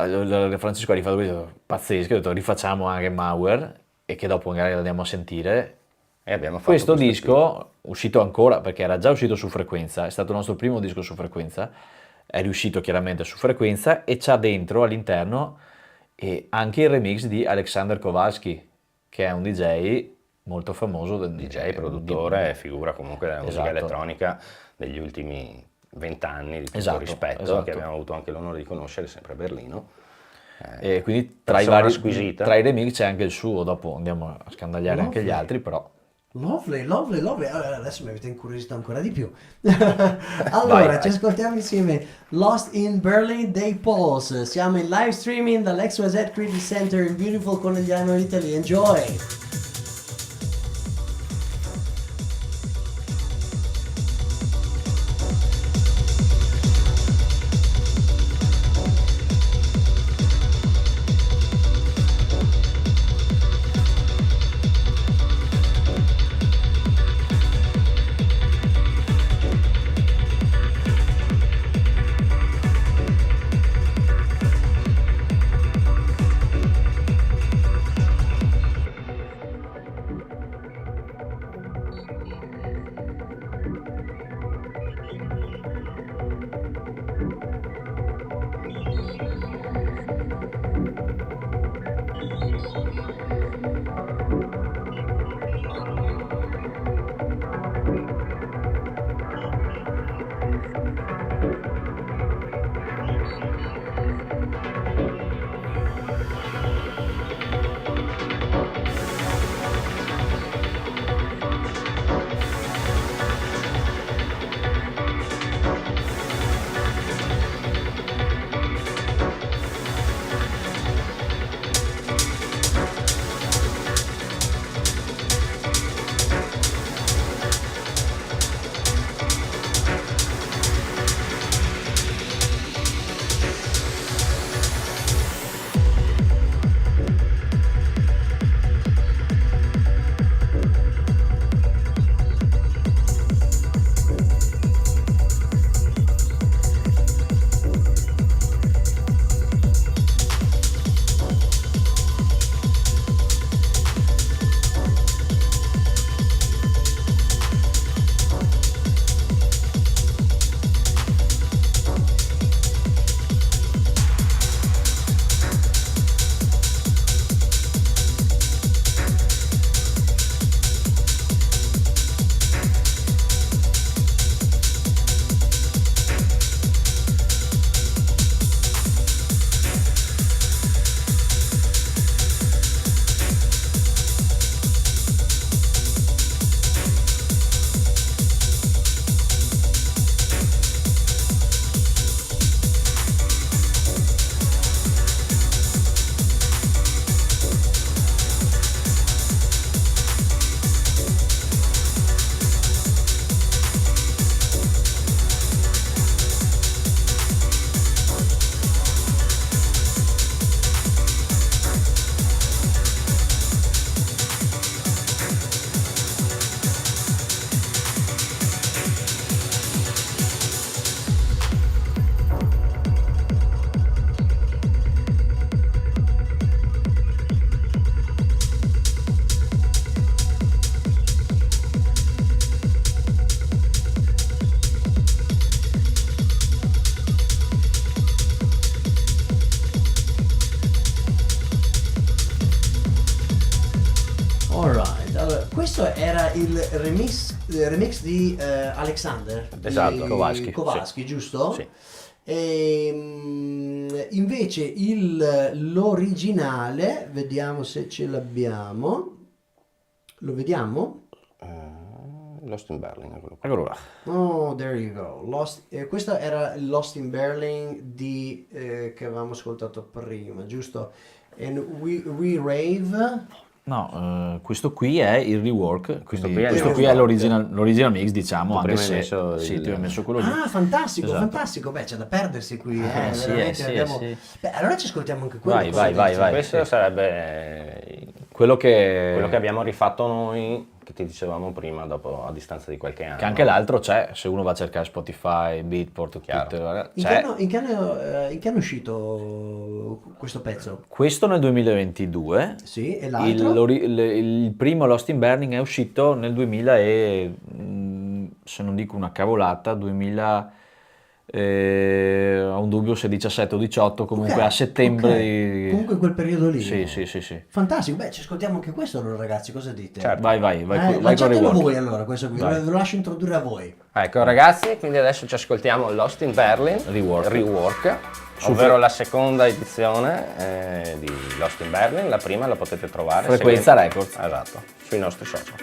Francesco ha rifatto questo pazzesco, ho detto, rifacciamo anche Mauer, e che dopo magari andiamo a sentire. E abbiamo fatto Questo questo disco, uscito ancora, perché era già uscito su Frequenza, è stato il nostro primo disco su Frequenza, è riuscito chiaramente su Frequenza, e c'ha dentro all'interno anche il remix di Alexander Kowalski, che è un DJ molto famoso, DJ, produttore, figura comunque della musica Esatto. elettronica degli ultimi 20 anni, di tutto Esatto, rispetto, esatto. che abbiamo avuto anche l'onore di conoscere sempre a Berlino. E quindi tra i persona vari squisita. tra i remix c'è anche il suo, dopo andiamo a scandagliare anche gli altri, però Lovely. Allora, adesso mi avete incuriosito ancora di più. Allora, Vai. ci ascoltiamo insieme Lost in Berlin dei Pulse. Siamo in live streaming dall'XYZ Creative Center in beautiful Conegliano, Italy. Enjoy! questo era il remix di Alexander, Esatto, di Kowalski, giusto? Sì. Invece l'originale, vediamo se ce l'abbiamo. Lo vediamo? Lost in Berlin, quello qua. Eccolo là. Oh, there you go. Questo era il Lost in Berlin che avevamo ascoltato prima, giusto? And we rave. No, questo qui è il rework, quindi qui è il questo qui è l'original mix, diciamo, Tu anche prima hai se messo sì, il- tu hai messo quello lì. Ah, fantastico, Esatto. fantastico. Beh, c'è da perdersi qui. Sì, veramente sì, abbiamo- sì. Beh, allora ci ascoltiamo anche quello. Vai, cosa vai, vai, dici? vai. Questo sì. sarebbe Quello che, quello che abbiamo rifatto noi, che ti dicevamo prima, dopo a distanza di qualche anno. che anche l'altro c'è, se uno va a cercare Spotify, Beatport, Chiaro. Twitter, In che, c'è. anno, in che anno- in che anno è uscito questo pezzo? Questo nel 2022. Sì, e l'altro? Il primo Lost in Burning è uscito nel 2000 e, se non dico una cavolata, 2000, ho un dubbio se 17 o 18, comunque Ok, a settembre. ok. Comunque in quel periodo lì. Sì, sì, sì, sì. Fantastico, beh, ci ascoltiamo anche questo allora ragazzi, cosa dite? Certo. Vai, vai, vai, vai con Lanciatelo rework. voi allora, questo qui, Vai. ve lo lascio introdurre a voi. Ecco ragazzi, quindi adesso ci ascoltiamo Lost in Berlin Rework. ovvero la seconda edizione di Lost in Berlin. La prima la potete trovare Frequenza seguendo- Records. Esatto, sui nostri social.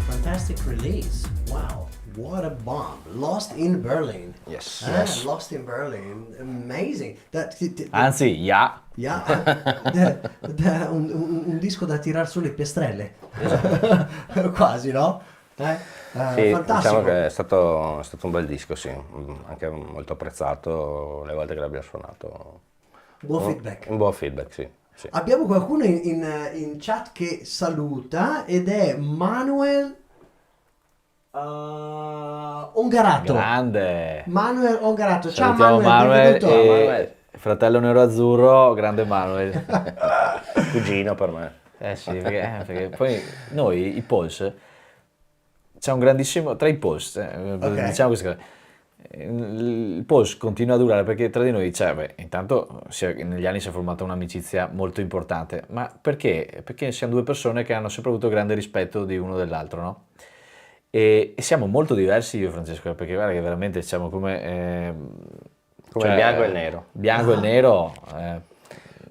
Fantastic release. Wow, what a bomb. Lost in Berlin. Yes. Lost in Berlin. Amazing. Anzi, yeah. Yeah, un disco da tirar sulle piastrelle. Quasi, no? Sì, Fantastico. diciamo che è stato un bel disco, sì, anche molto apprezzato le volte che l'abbiamo suonato. Buon feedback. Un buon feedback, sì. Sì. Abbiamo qualcuno in chat che saluta ed è Manuel Ongarato. Grande. Manuel Ongarato. Ciao Salutiamo Manuel, benvenuto. e Manuel. fratello nero-azzurro, grande Manuel. Cugino per me. Sì, perché poi noi, i Pulse, c'è un grandissimo, tra i Pulse, Ok. diciamo questa cosa, il Pulse continua a durare perché tra di noi c'è, intanto negli anni si è formata un'amicizia molto importante, ma perché? Perché siamo due persone che hanno sempre avuto grande rispetto di uno dell'altro, no? E siamo molto diversi io e Francesco, perché guarda che veramente siamo come Come il bianco e il nero. bianco e il nero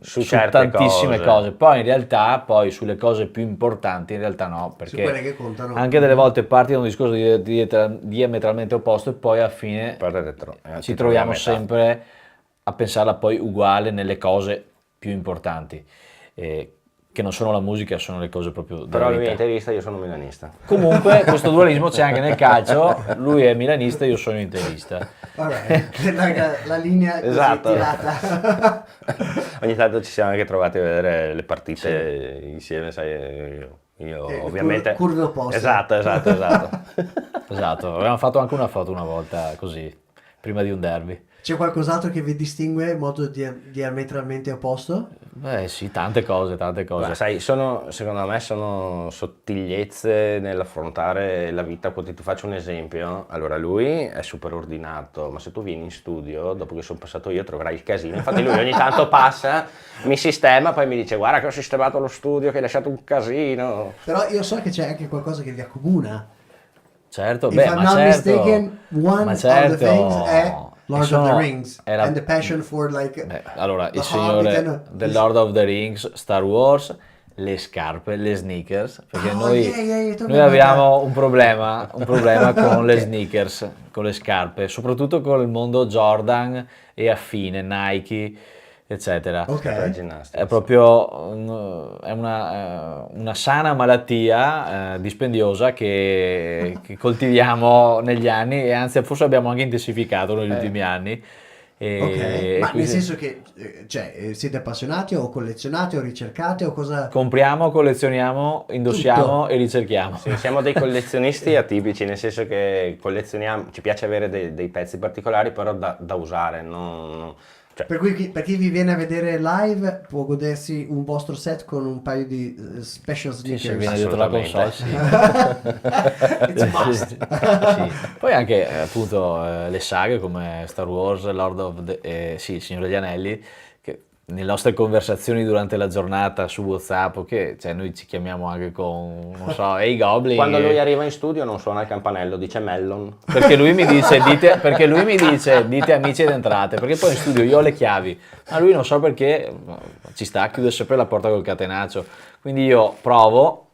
Su su certe tantissime cose. cose. Poi in realtà, sulle cose più importanti, in realtà no, Su quelle che perché contano. anche delle volte parti da un discorso diametralmente opposto e poi alla fine ci troviamo sempre a pensarla poi uguale nelle cose più importanti, che non sono la musica, sono le cose proprio della Però lui è vita. interista, io sono milanista. Comunque questo dualismo c'è anche nel calcio, lui è milanista, io sono interista. La linea così Esatto. tirata. Ogni tanto ci siamo anche trovati a vedere le partite insieme, sai, io ovviamente... curve opposte. Esatto. Esatto, avevamo fatto anche una foto una volta così, prima di un derby. C'è qualcos'altro che vi distingue in modo diametralmente opposto? Beh sì, tante cose. Ma sai, secondo me sono sottigliezze nell'affrontare la vita. Ti faccio un esempio. Allora, lui è super ordinato, ma se tu vieni in studio, dopo che sono passato io, troverai il casino. Infatti lui ogni tanto passa, mi sistema, poi mi dice guarda che ho sistemato lo studio, che hai lasciato un casino. Però io so che c'è anche qualcosa che vi accomuna. Certo, If beh, I'm ma not certo, mistaken, one ma of certo. the things è Lord of the Sono- Rings era- and the passion for like Allora, the il Hobbit signore and- del Lord of the Rings, Star Wars, le scarpe, le sneakers, perché Oh, noi, yeah, talking noi about abbiamo un problema con le sneakers, con le scarpe, soprattutto con il mondo Jordan e affine, Nike, eccetera. Ok. La ginnastica. È proprio è una sana malattia dispendiosa che coltiviamo negli anni e anzi forse abbiamo anche intensificato negli ultimi anni. E Ok, ma nel quindi senso che siete appassionati o collezionate o ricercate o cosa? compriamo, collezioniamo, indossiamo Tutto. e ricerchiamo. Sì, siamo dei collezionisti atipici, nel senso che collezioniamo, ci piace avere dei pezzi particolari, però da usare, cioè, Per cui per chi vi viene a vedere live può godersi un vostro set con un paio di special Se sneakers. viene dietro la console, sì. It's a must. Sì. Poi anche appunto le saghe come Star Wars, Lord of the, sì, Il Signore degli Anelli, che nelle nostre conversazioni durante la giornata su WhatsApp, che cioè, noi ci chiamiamo anche con, non so, Ehi Goblin. Quando lui arriva in studio non suona il campanello, dice Mellon. Perché lui mi dice, dite amici ed entrate, perché poi in studio io ho le chiavi, ma lui non so perché, ci sta, chiude sempre la porta col catenaccio, quindi io provo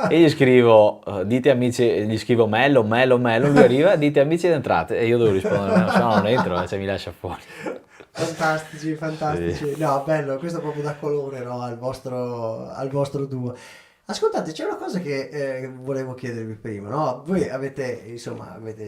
e gli scrivo, dite amici, gli scrivo Mellon, lui arriva, dite amici ed entrate, e io devo rispondere, se no non entro, cioè mi lascia fuori. Fantastici, fantastici. Sì. No, bello, questo proprio dà colore, no, al vostro duo. Ascoltate, c'è una cosa che volevo chiedervi prima, no? Voi avete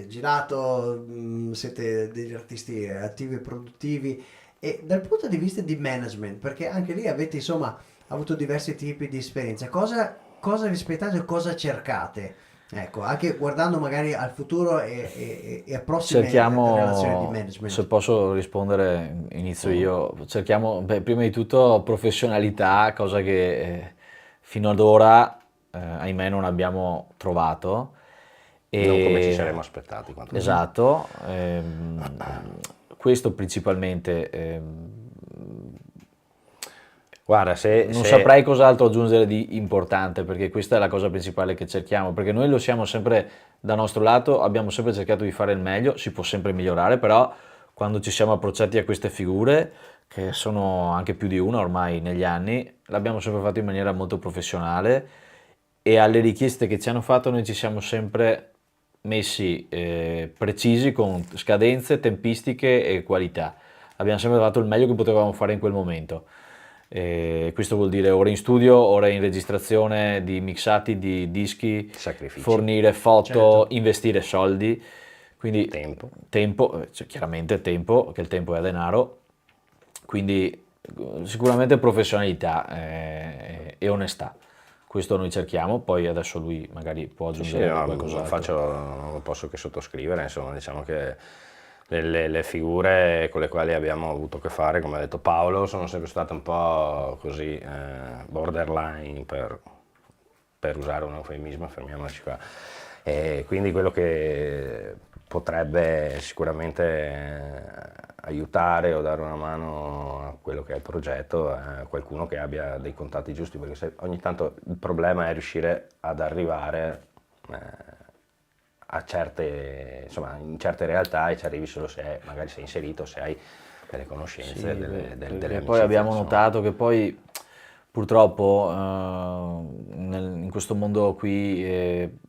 girato, siete degli artisti attivi e produttivi, e dal punto di vista di management, perché anche lì avete, insomma, avuto diversi tipi di esperienze, cosa vi aspettate e cosa cercate? Ecco, anche guardando magari al futuro e a prossime relazioni di management. Se posso rispondere, inizio io. Cerchiamo, prima di tutto, professionalità, cosa che fino ad ora, ahimè, non abbiamo trovato. Non come ci saremmo aspettati. Esatto, questo principalmente. Guarda, non saprei cos'altro aggiungere di importante, perché questa è la cosa principale che cerchiamo, perché noi lo siamo sempre da nostro lato, abbiamo sempre cercato di fare il meglio, si può sempre migliorare, però quando ci siamo approcciati a queste figure, che sono anche più di una ormai negli anni, l'abbiamo sempre fatto in maniera molto professionale, e alle richieste che ci hanno fatto noi ci siamo sempre messi precisi con scadenze, tempistiche e qualità. Abbiamo sempre fatto il meglio che potevamo fare in quel momento. Questo vuol dire ore in studio, ore in registrazione di mixati, di dischi, sacrifici, fornire foto, certo, investire soldi, quindi tempo, cioè chiaramente tempo, che il tempo è denaro, quindi sicuramente professionalità e onestà. Questo noi cerchiamo, poi adesso lui magari può aggiungere qualcos'altro. Non posso che sottoscrivere, insomma, diciamo che le figure con le quali abbiamo avuto a che fare, come ha detto Paolo, sono sempre state un po' così borderline, per usare un eufemismo, fermiamoci qua. E quindi quello che potrebbe sicuramente aiutare o dare una mano a quello che è il progetto è qualcuno che abbia dei contatti giusti, perché ogni tanto il problema è riuscire ad arrivare a certe, insomma, in certe realtà, e ci arrivi solo se magari sei inserito, se hai delle conoscenze, Sì, delle amicizie. poi abbiamo notato che poi purtroppo in questo mondo qui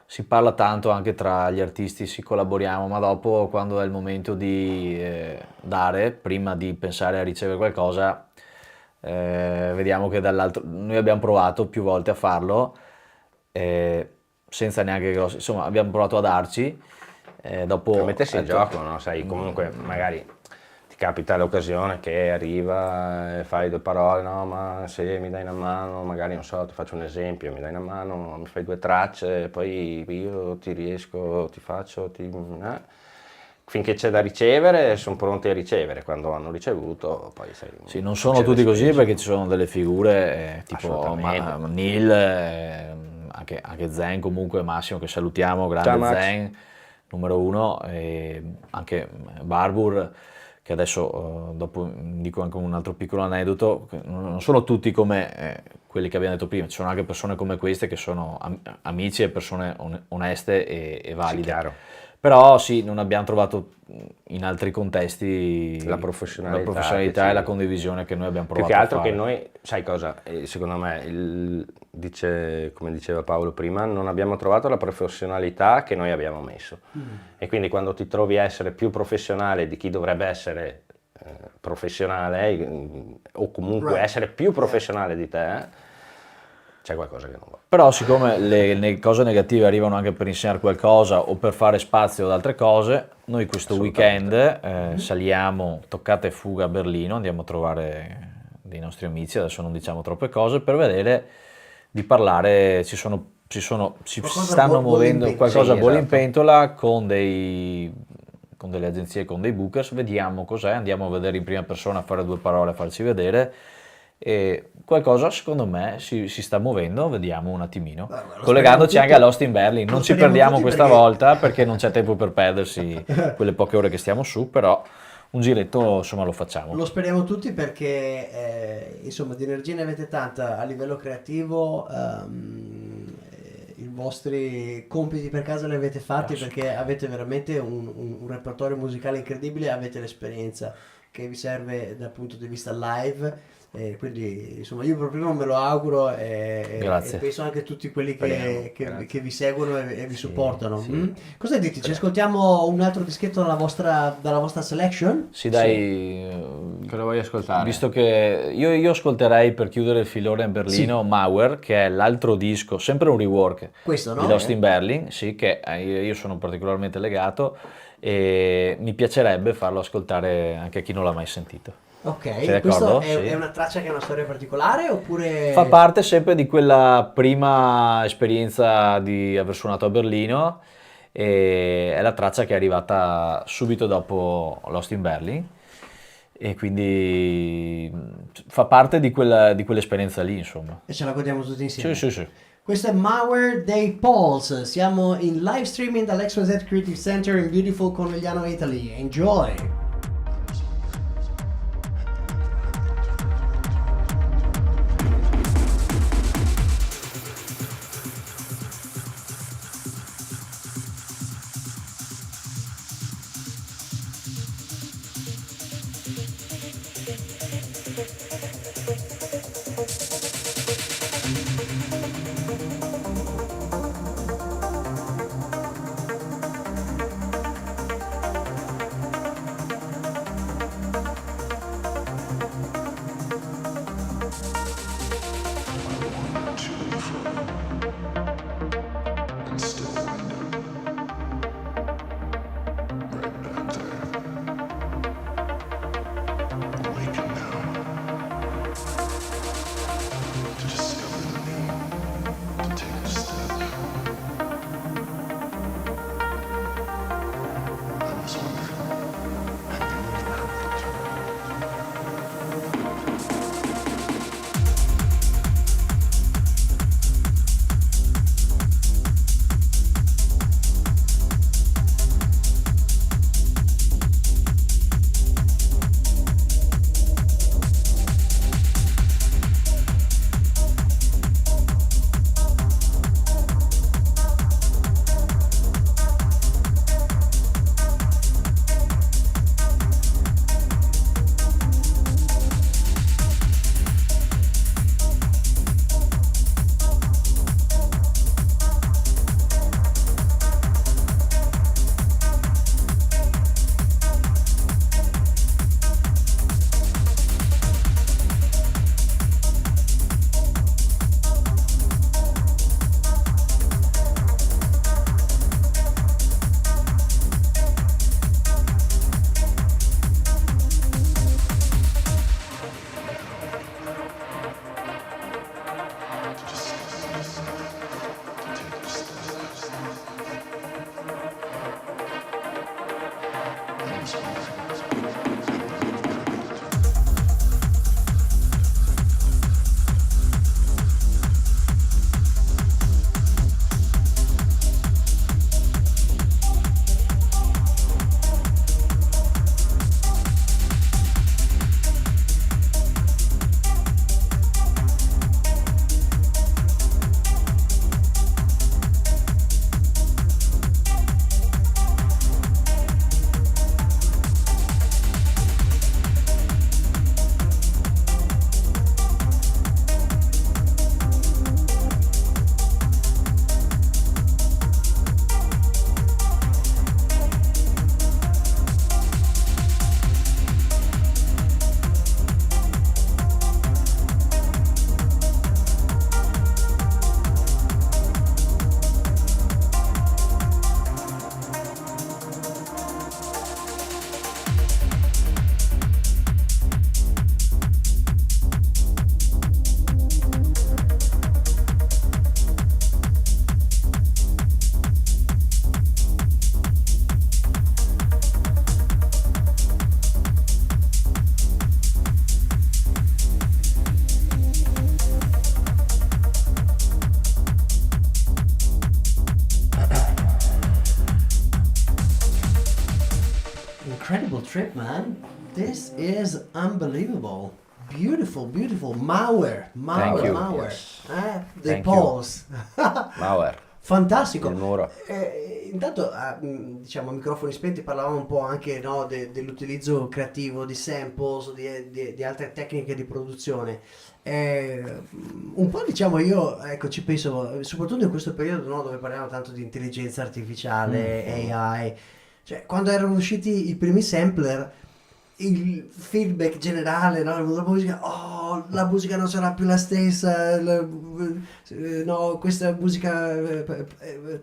si parla tanto anche tra gli artisti, si collaboriamo, ma dopo, quando è il momento di dare, prima di pensare a ricevere qualcosa, vediamo che dall'altro, noi abbiamo provato più volte a farlo, senza neanche grossi, insomma, abbiamo provato a darci, dopo per mettersi in gioco, no? Sai, comunque magari ti capita l'occasione che arriva e fai due parole, no, ma se mi dai una mano, magari non so, ti faccio un esempio, mi dai una mano, mi fai due tracce, poi io ti riesco, ti faccio, finché c'è da ricevere sono pronti a ricevere, quando hanno ricevuto poi sai. Sì, non sono tutti così, perché ci sono delle figure tipo Neil, anche Zen, comunque Massimo, che salutiamo, grande Zen, numero uno, e anche Barbour, che adesso dopo dico anche un altro piccolo aneddoto, non sono tutti come quelli che abbiamo detto prima, ci sono anche persone come queste che sono amici e persone oneste e valide. Sì, chiaro. Però sì, non abbiamo trovato in altri contesti la professionalità e la condivisione che noi abbiamo provato a fare. Più che altro che noi, sai cosa, secondo me, come diceva Paolo prima, non abbiamo trovato la professionalità che noi abbiamo messo. E quindi quando ti trovi a essere più professionale di chi dovrebbe essere professionale, o comunque essere più professionale di te, c'è qualcosa che non va. Però siccome le cose negative arrivano anche per insegnare qualcosa o per fare spazio ad altre cose, noi questo weekend saliamo toccata e fuga a Berlino, andiamo a trovare dei nostri amici, adesso non diciamo troppe cose, per vedere di parlare, si stanno muovendo qualcosa a bolle in pentola con delle agenzie, con dei bookers, vediamo cos'è, andiamo a vedere in prima persona, a fare due parole, a farci vedere. E qualcosa secondo me si sta muovendo, vediamo un attimino, collegandoci anche all'Host in Berlin. Non ci perdiamo questa volta, perché non c'è tempo per perdersi quelle poche ore che stiamo su, però un giretto insomma lo facciamo. Lo speriamo tutti perché insomma di energia ne avete tanta a livello creativo, i vostri compiti per casa li avete fatti perché avete veramente un repertorio musicale incredibile, avete l'esperienza che vi serve dal punto di vista live. Quindi insomma io proprio me lo auguro e Grazie. penso anche a tutti quelli Speriamo, che grazie. vi seguono e vi Sì, supportano. sì. Mm? Cosa dite? Ci ascoltiamo un altro dischetto dalla vostra selection? Sì, dai, Cosa vuoi ascoltare? visto che io ascolterei per chiudere il filone a Berlino Mauer, che è l'altro disco, sempre un rework Questo, no? di Lost in Berlin, sì, che io sono particolarmente legato e mi piacerebbe farlo ascoltare anche a chi non l'ha mai sentito. Ok, Sei questo d'accordo? è, Sì. è una traccia che ha una storia particolare oppure... Fa parte sempre di quella prima esperienza di aver suonato a Berlino e è la traccia che è arrivata subito dopo Lost in Berlin e quindi fa parte di quell'esperienza lì, insomma. E ce la godiamo tutti insieme. Sì, sì, sì. Questo è Mauer dei Pulse. Siamo in live streaming dall'XYZ Creative Center in beautiful Cornigliano, Italy. Enjoy! incredible trip, man. This is unbelievable. Beautiful, beautiful. Mauer. Thank you. Mauer. The Thank you. Poles. Mauer, Fantastico. il muro. Intanto, diciamo, a microfoni spenti parlavamo un po' anche, no, dell'utilizzo creativo di samples, di altre tecniche di produzione. Un po', diciamo, io ecco, ci penso, soprattutto in questo periodo, no, dove parliamo tanto di intelligenza artificiale, AI, cioè quando erano usciti i primi sampler, il feedback generale, no, della musica, oh, la musica non sarà più la stessa, no, questa musica,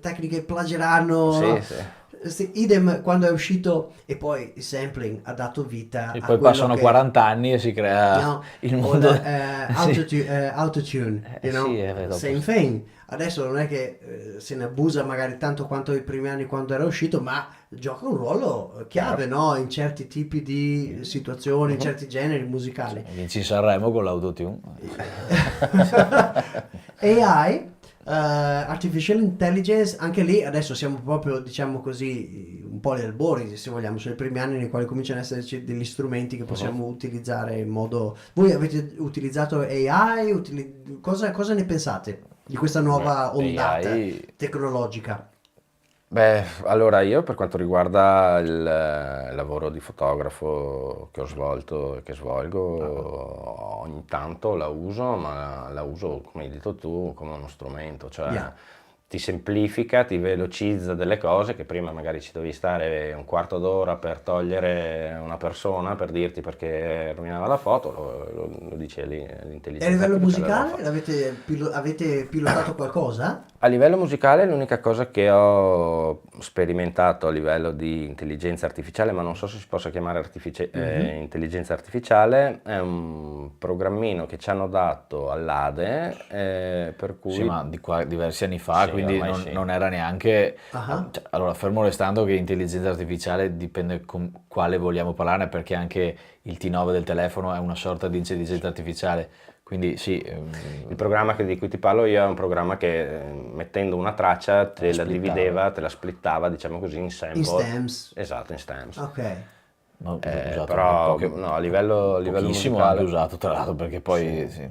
tecniche plagieranno, Sì, no? sì. Idem quando è uscito e poi il sampling ha dato vita E a poi quello passano che, 40 anni e si crea no, il o mondo. Sì. autotune, you know, Sì, dopo. same thing. Adesso non è che se ne abusa magari tanto quanto i primi anni quando era uscito, ma gioca un ruolo chiave, no? In certi tipi di situazioni, in certi generi musicali. Vinci Sanremo con l'autotune. AI, Artificial Intelligence, anche lì adesso siamo proprio, diciamo così, un po' agli albori, se vogliamo, sono i primi anni nei quali cominciano ad esserci degli strumenti che possiamo utilizzare in modo... Voi avete utilizzato AI? Cosa ne pensate di questa nuova ondata AI. tecnologica? Beh, allora io per quanto riguarda il lavoro di fotografo che ho svolto e che svolgo, ogni tanto la uso, ma la uso, come hai detto tu, come uno strumento, cioè Yeah. ti semplifica, ti velocizza delle cose che prima magari ci dovevi stare un quarto d'ora per togliere una persona, per dirti perché rovinava la foto, lo dice lì E a l'intelligenza livello artificiale lo fa. musicale avete pilotato qualcosa? A livello musicale l'unica cosa che ho sperimentato a livello di intelligenza artificiale, ma non so se si possa chiamare intelligenza artificiale, è un programmino che ci hanno dato all'Ade, per cui... Sì, ma di qua diversi anni fa, Sì, quindi ormai non, sì. non era neanche... Ah. cioè, allora, fermo restando che intelligenza artificiale dipende con quale vogliamo parlarne, perché anche il T9 del telefono è una sorta di intelligenza artificiale, quindi sì. Il programma di cui ti parlo io è un programma che mettendo una traccia te la splittava. divideva, te la splittava, diciamo così, in sample. In stems. Esatto, in stems. Ok. Ma ho usato però anche no, a livello pochissimo musicale anche usato, tra l'altro, perché poi... sì.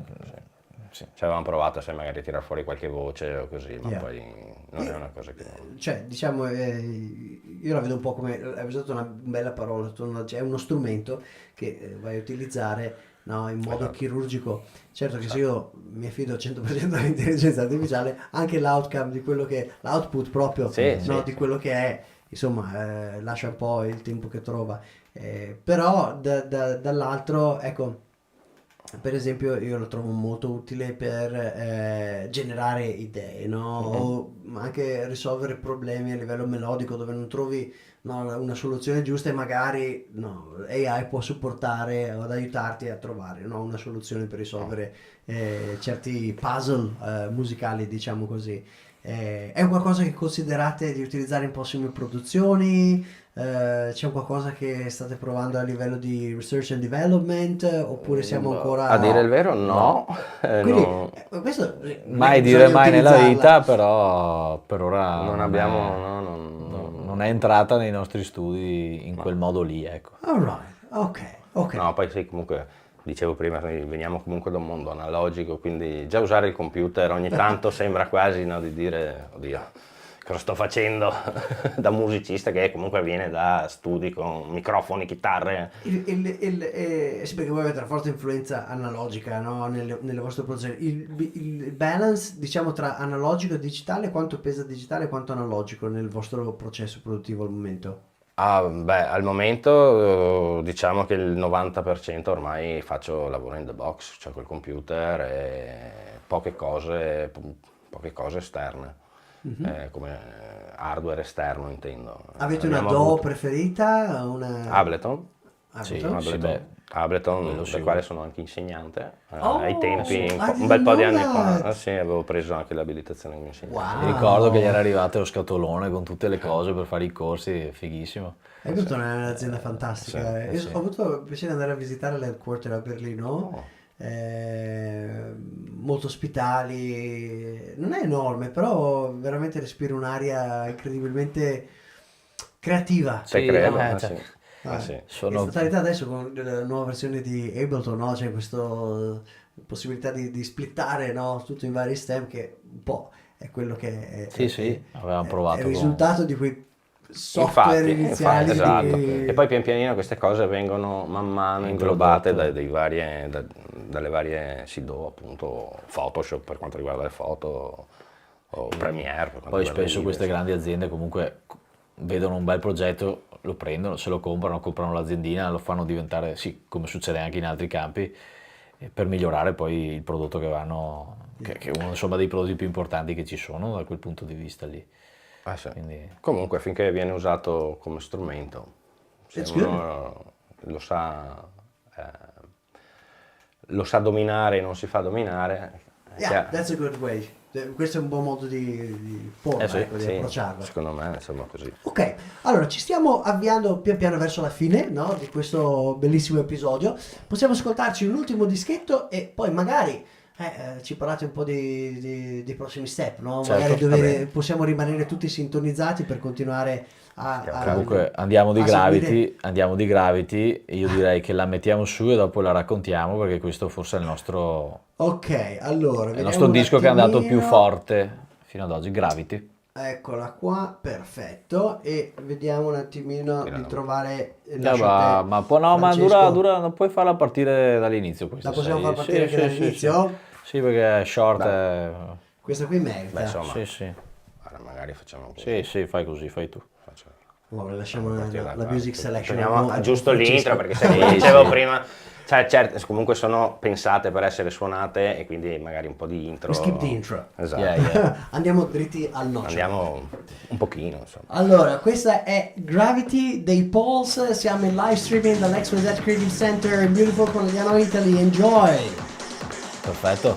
ci avevamo provato se magari tirar fuori qualche voce o così, ma Yeah. poi non è una cosa che... Cioè, diciamo, io la vedo un po' come, hai usato una bella parola, è uno strumento che vai a utilizzare, no, in modo Esatto. chirurgico. Certo che se io mi affido al 100% all'intelligenza artificiale, anche l'outcome di quello che, l'output proprio, Sì, no, sì, di sì. quello che è, insomma, lascia un po' il tempo che trova. Però dall'altro, ecco, per esempio io lo trovo molto utile per generare idee, no? O anche risolvere problemi a livello melodico dove non trovi, no, una soluzione giusta e magari, no, AI può supportare o ad aiutarti a trovare, no, una soluzione per risolvere certi puzzle musicali, diciamo così. È un qualcosa che considerate di utilizzare in prossime produzioni? C'è un qualcosa che state provando a livello di research and development oppure siamo ancora... A dire il vero no. Quindi No. questo Mai bisogna dire mai nella utilizzarla. vita, però per ora Non non abbiamo... è, no, non- non è entrata nei nostri studi in quel modo lì, ecco. Alright, ok. No, poi sì, comunque, dicevo prima, noi veniamo comunque da un mondo analogico, quindi già usare il computer ogni tanto sembra quasi, no, di dire, oddio, cosa sto facendo da musicista che comunque viene da studi con microfoni, chitarre. Sì, perché voi avete una forte influenza analogica, no? Nelle vostre produzioni. Il balance, diciamo, tra analogico e digitale, quanto pesa digitale e quanto analogico nel vostro processo produttivo al momento? Ah, beh, al momento diciamo che il 90% ormai faccio lavoro in the box, cioè col computer e poche cose esterne, come hardware esterno intendo. Avete una Abbiamo DAW avuto preferita? Una... Ableton, Sì, Ableton? sì, beh, Ableton, quello del sì. quale sono anche insegnante. Oh, Ai tempi, I un bel po' di anni didn't know fa, that. sì, avevo preso anche l'abilitazione come insegnante. Wow. Mi ricordo che gli era arrivato lo scatolone con tutte le cose per fare i corsi, fighissimo. Ableton è un'azienda fantastica. sì, Io sì. ho avuto il piacere di andare a visitare l'headquarter a Berlino. Oh. Molto ospitali, non è enorme, però veramente respiri un'aria incredibilmente creativa. Te credo, cioè, sì. Sì. Sono- In totalità adesso con la nuova versione di Ableton, no? C'è questa possibilità di splittare, no? Tutto in vari stem, che un po' è quello che Sì, avevamo provato è il con- risultato di quei software iniziali. esatto. di- E poi pian pianino queste cose vengono man mano inglobate dalle varie SIDO, appunto Photoshop per quanto riguarda le foto, o Premiere per quanto Poi riguarda i spesso video. queste grandi aziende comunque vedono un bel progetto, lo prendono, se lo comprano l'aziendina, lo fanno diventare, sì, come succede anche in altri campi, per migliorare poi il prodotto che vanno, che è uno insomma dei prodotti più importanti che ci sono da quel punto di vista lì. Sì. Quindi- Comunque finché viene usato come strumento, se It's uno lo sa dominare e non si fa dominare, è Yeah, chiaro. that's a good way. Questo è un buon modo di porla, sì, ecco, di Sì, approcciarlo. secondo me insomma così. Ok, allora ci stiamo avviando pian piano verso la fine, no, di questo bellissimo episodio. Possiamo ascoltarci un ultimo dischetto e poi magari ci parlate un po' dei prossimi step, no? Certo, Magari va dove bene. possiamo rimanere tutti sintonizzati per continuare a Comunque andiamo di a seguire- Gravity, io direi che la mettiamo su e dopo la raccontiamo perché questo forse è il nostro, Ok, allora, è il vediamo nostro un disco che è andato più attimino. forte fino ad oggi, Gravity. Eccola qua, perfetto. E vediamo un attimino di trovare Ma non puoi farla partire dall'inizio questa. La possiamo sai? far partire Sì, anche sì, dall'inizio? Sì, sì, perché è short. Questa qui merita. Beh, insomma, Sì, sì. guarda, magari facciamo così. Sì, fai così, fai tu. Faccio- Allora, lasciamo partire da la qua. music selection. Togliamo a giusto Francesco. l'intro perché se come dicevo prima, cioè certe comunque sono pensate per essere suonate e quindi magari un po' di intro. We skip the intro. Esatto. Yeah. Andiamo dritti al nocciolo. Andiamo un pochino, insomma. Allora, questa è Gravity dei Pulse. Siamo in live streaming dall'XYZ Creative Center in beautiful Conegliano, Italy. Enjoy! Perfetto.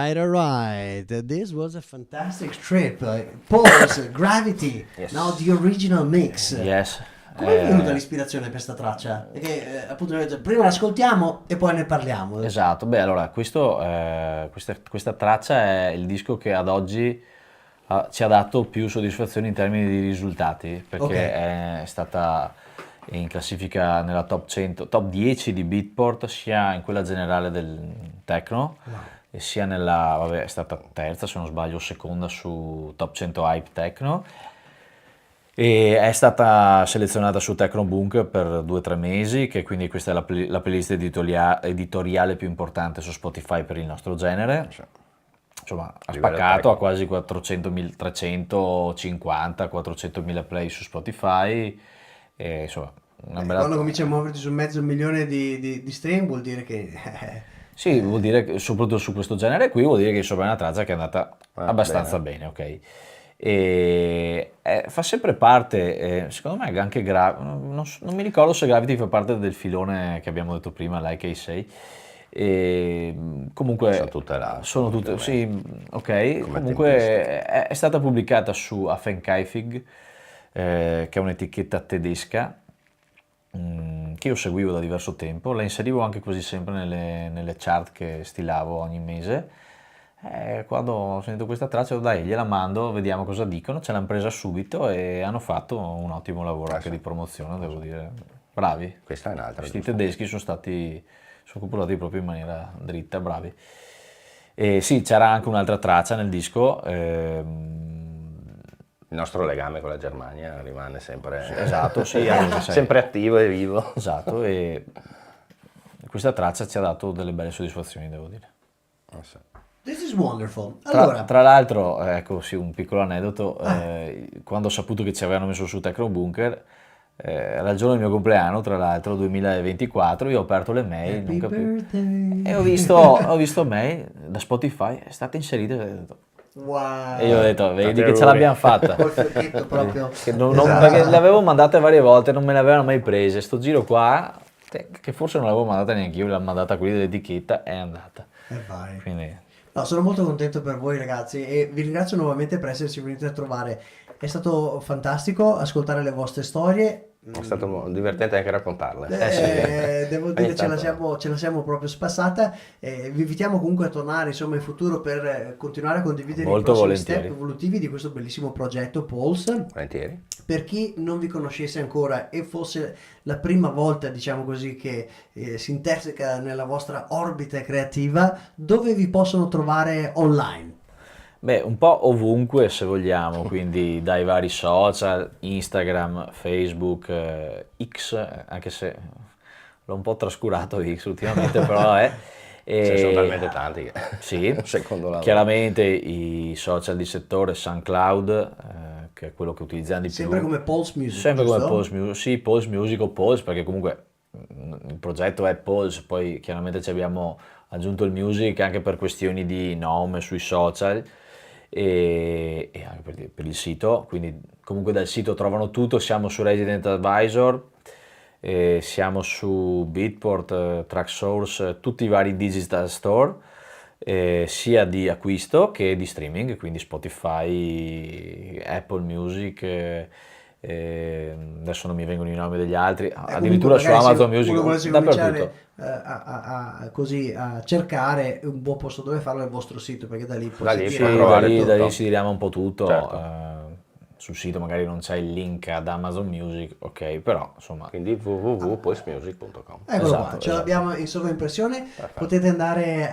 right. This was a fantastic trip. Pulse, Gravity, Yes. now the original mix. Yes. Come è venuta l'ispirazione per questa traccia? Perché appunto prima l'ascoltiamo e poi ne parliamo. Esatto, beh allora questa traccia è il disco che ad oggi ci ha dato più soddisfazioni in termini di risultati, perché Ok. è stata in classifica nella top 100, top 10 di Beatport, sia in quella generale del techno, e sia nella, vabbè, è stata terza se non sbaglio, o seconda su top 100 hype techno. E è stata selezionata su Techno Bunker per 2-3 mesi, che quindi questa è la playlist editoriale più importante su Spotify per il nostro genere. Insomma, ha Livello spaccato tecnico. a quasi 350-400.000 play su Spotify. E, insomma, una bella... Quando cominci a muoverti su 500.000 di stream vuol dire che... Sì, vuol dire che soprattutto su questo genere qui vuol dire che insomma è una traccia che è andata abbastanza bene, ok? E fa sempre parte, secondo me anche non mi ricordo se Gravity fa parte del filone che abbiamo detto prima, Like I Say. E comunque Sono tutte là, sono tutte, sì, ok. Come Comunque tempistiche. è stata pubblicata su Affenkaifig, che è un'etichetta tedesca che io seguivo da diverso tempo, la inserivo anche quasi sempre nelle chart che stilavo ogni mese. Quando ho sentito questa traccia, ho detto, dai, gliela mando, vediamo cosa dicono. Ce l'hanno presa subito e hanno fatto un ottimo lavoro anche di promozione, devo dire. Bravi. Questa è un'altra. Questi tedeschi sono comportati proprio in maniera dritta, bravi. E sì, c'era anche un'altra traccia nel disco. Il nostro legame con la Germania rimane sempre, Esatto, sì, anche se sempre attivo e vivo. esatto, e questa traccia ci ha dato delle belle soddisfazioni, devo dire. Sì. This is wonderful. Tra, Allora, tra l'altro, ecco sì, un piccolo aneddoto, quando ho saputo che ci avevano messo su Techno Bunker, era il giorno del mio compleanno, tra l'altro, 2024, io ho aperto le mail, non happy capivo, birthday. e ho visto mail da Spotify, è stata inserita, e ho detto, Wow. e io ho detto, vedi Tanti che ce auguri. l'abbiamo fatta. Col fiocchetto proprio. Che Esatto. perché le avevo mandate varie volte, non me le avevano mai prese. Sto giro qua, che forse non l'avevo mandata neanche io, l'ha mandata quelli dell'etichetta, è andata. Vai. Quindi, No, sono molto contento per voi ragazzi e vi ringrazio nuovamente per esserci venuti a trovare. È stato fantastico ascoltare le vostre storie. È stato divertente anche raccontarle. Devo Ogni dire ce la tanto- siamo proprio spassata. Vi invitiamo comunque a tornare insomma in futuro per continuare a condividere Molto i prossimi volentieri. step evolutivi di questo bellissimo progetto Pulse. Volentieri. Per chi non vi conoscesse ancora e fosse la prima volta, diciamo così, che si interseca nella vostra orbita creativa, dove vi possono trovare online? beh, un po' ovunque se vogliamo, quindi dai vari social, Instagram, Facebook, X, anche se l'ho un po' trascurato X ultimamente, però è... Ce ne sono talmente tanti che Sì, secondo lavoro. chiaramente i social di settore, SoundCloud, che è quello che utilizziamo di più. Sempre come Pulse Music, Sempre come giusto? Pulse Music, sì, Pulse Music o Pulse, perché comunque il progetto è Pulse, poi chiaramente ci abbiamo aggiunto il music anche per questioni di nome sui social e anche per il sito, quindi comunque dal sito trovano tutto, siamo su Resident Advisor, siamo su Beatport, Tracksource, tutti i vari digital store, sia di acquisto che di streaming, quindi Spotify, Apple Music, adesso non mi vengono i nomi degli altri, addirittura su Magari se Amazon uno Music, volesse dappertutto. cominciare così a cercare, un buon posto dove farlo è il vostro sito, perché da lì Da lì si Sì, puoi tira trovare fuori da lì tutto. si dirama un po' tutto. Certo. Sul sito magari non c'è il link ad Amazon Music, ok, però insomma, Quindi www.pulsemusic.com. Eccolo Esatto, qua, ce esatto. l'abbiamo in sovraimpressione, potete andare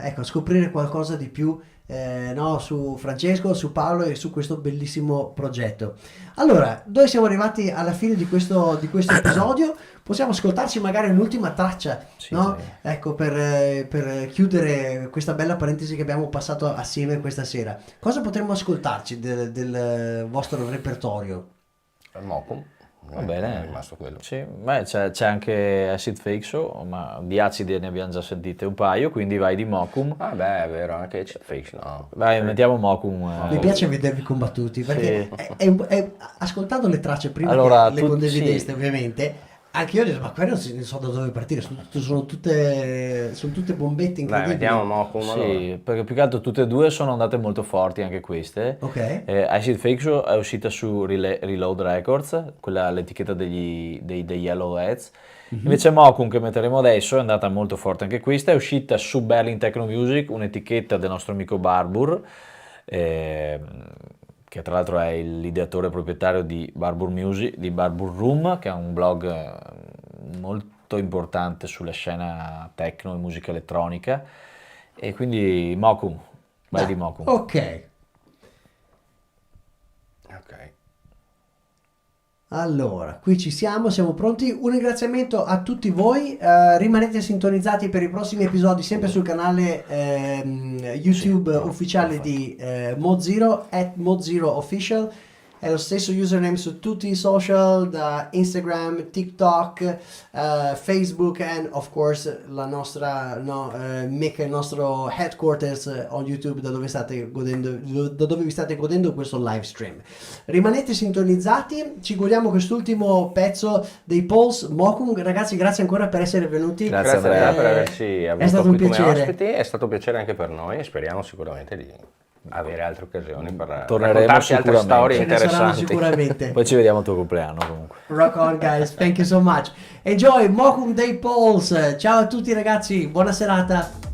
ecco, a scoprire qualcosa di più no, su Francesco, su Paolo e su questo bellissimo progetto. Allora, noi siamo arrivati alla fine di questo episodio, possiamo ascoltarci magari un'ultima traccia, Sì, no? sì. Ecco, per chiudere questa bella parentesi che abbiamo passato assieme questa sera. Cosa potremmo ascoltarci del vostro repertorio? Mocum. Va bene. È rimasto quello. Sì, beh, c'è anche Acid Fake Show, ma di acidi ne abbiamo già sentite un paio, quindi vai di Mokum. Ah beh, è vero, anche Cheat Fake, no? Vai, mettiamo Mokum. Mi piace vedervi combattuti perché ascoltando le tracce prima Allora, che le tu- condivideste sì. ovviamente Anche io ho detto, ma quello non so da dove partire, sono tutte bombette Dai, incredibili. mettiamo Mokum allora. Sì, perché più che altro tutte e due sono andate molto forti anche queste. Ok. Acid Fake Show è uscita su Reload Records, quella l'etichetta dei Yellow Heads. Invece Mokum, che metteremo adesso, è andata molto forte anche questa, è uscita su Berlin Techno Music, un'etichetta del nostro amico Barbour, che tra l'altro è l'ideatore proprietario di Barbour Music, di Barbour Room, che è un blog molto importante sulla scena techno e musica elettronica. E quindi Mokum, vai di Mokum. Ok. Ok. Allora, qui ci siamo pronti. Un ringraziamento a tutti voi. Rimanete sintonizzati per i prossimi episodi, sempre sul canale YouTube ufficiale di Mozero, @MozeroOfficial. È lo stesso username su tutti i social, da Instagram, TikTok, Facebook, and of course la nostra Mecca, il nostro headquarters on YouTube, da dove vi state godendo questo live stream. Rimanete sintonizzati, ci godiamo quest'ultimo pezzo dei Pulse. Mokum, ragazzi, grazie ancora per essere venuti. Grazie, Grazie a te Andrea. per averci avuto stato un qui come piacere. ospiti, è stato un piacere anche per noi e speriamo sicuramente di avere altre occasioni per Torneremo raccontarci altre sicuramente. storie Ce ne saranno interessanti. sicuramente. Poi ci vediamo al tuo compleanno comunque. Rock on, guys, thank you so much. Enjoy Mokum dei Pulse. Ciao a tutti ragazzi, buona serata.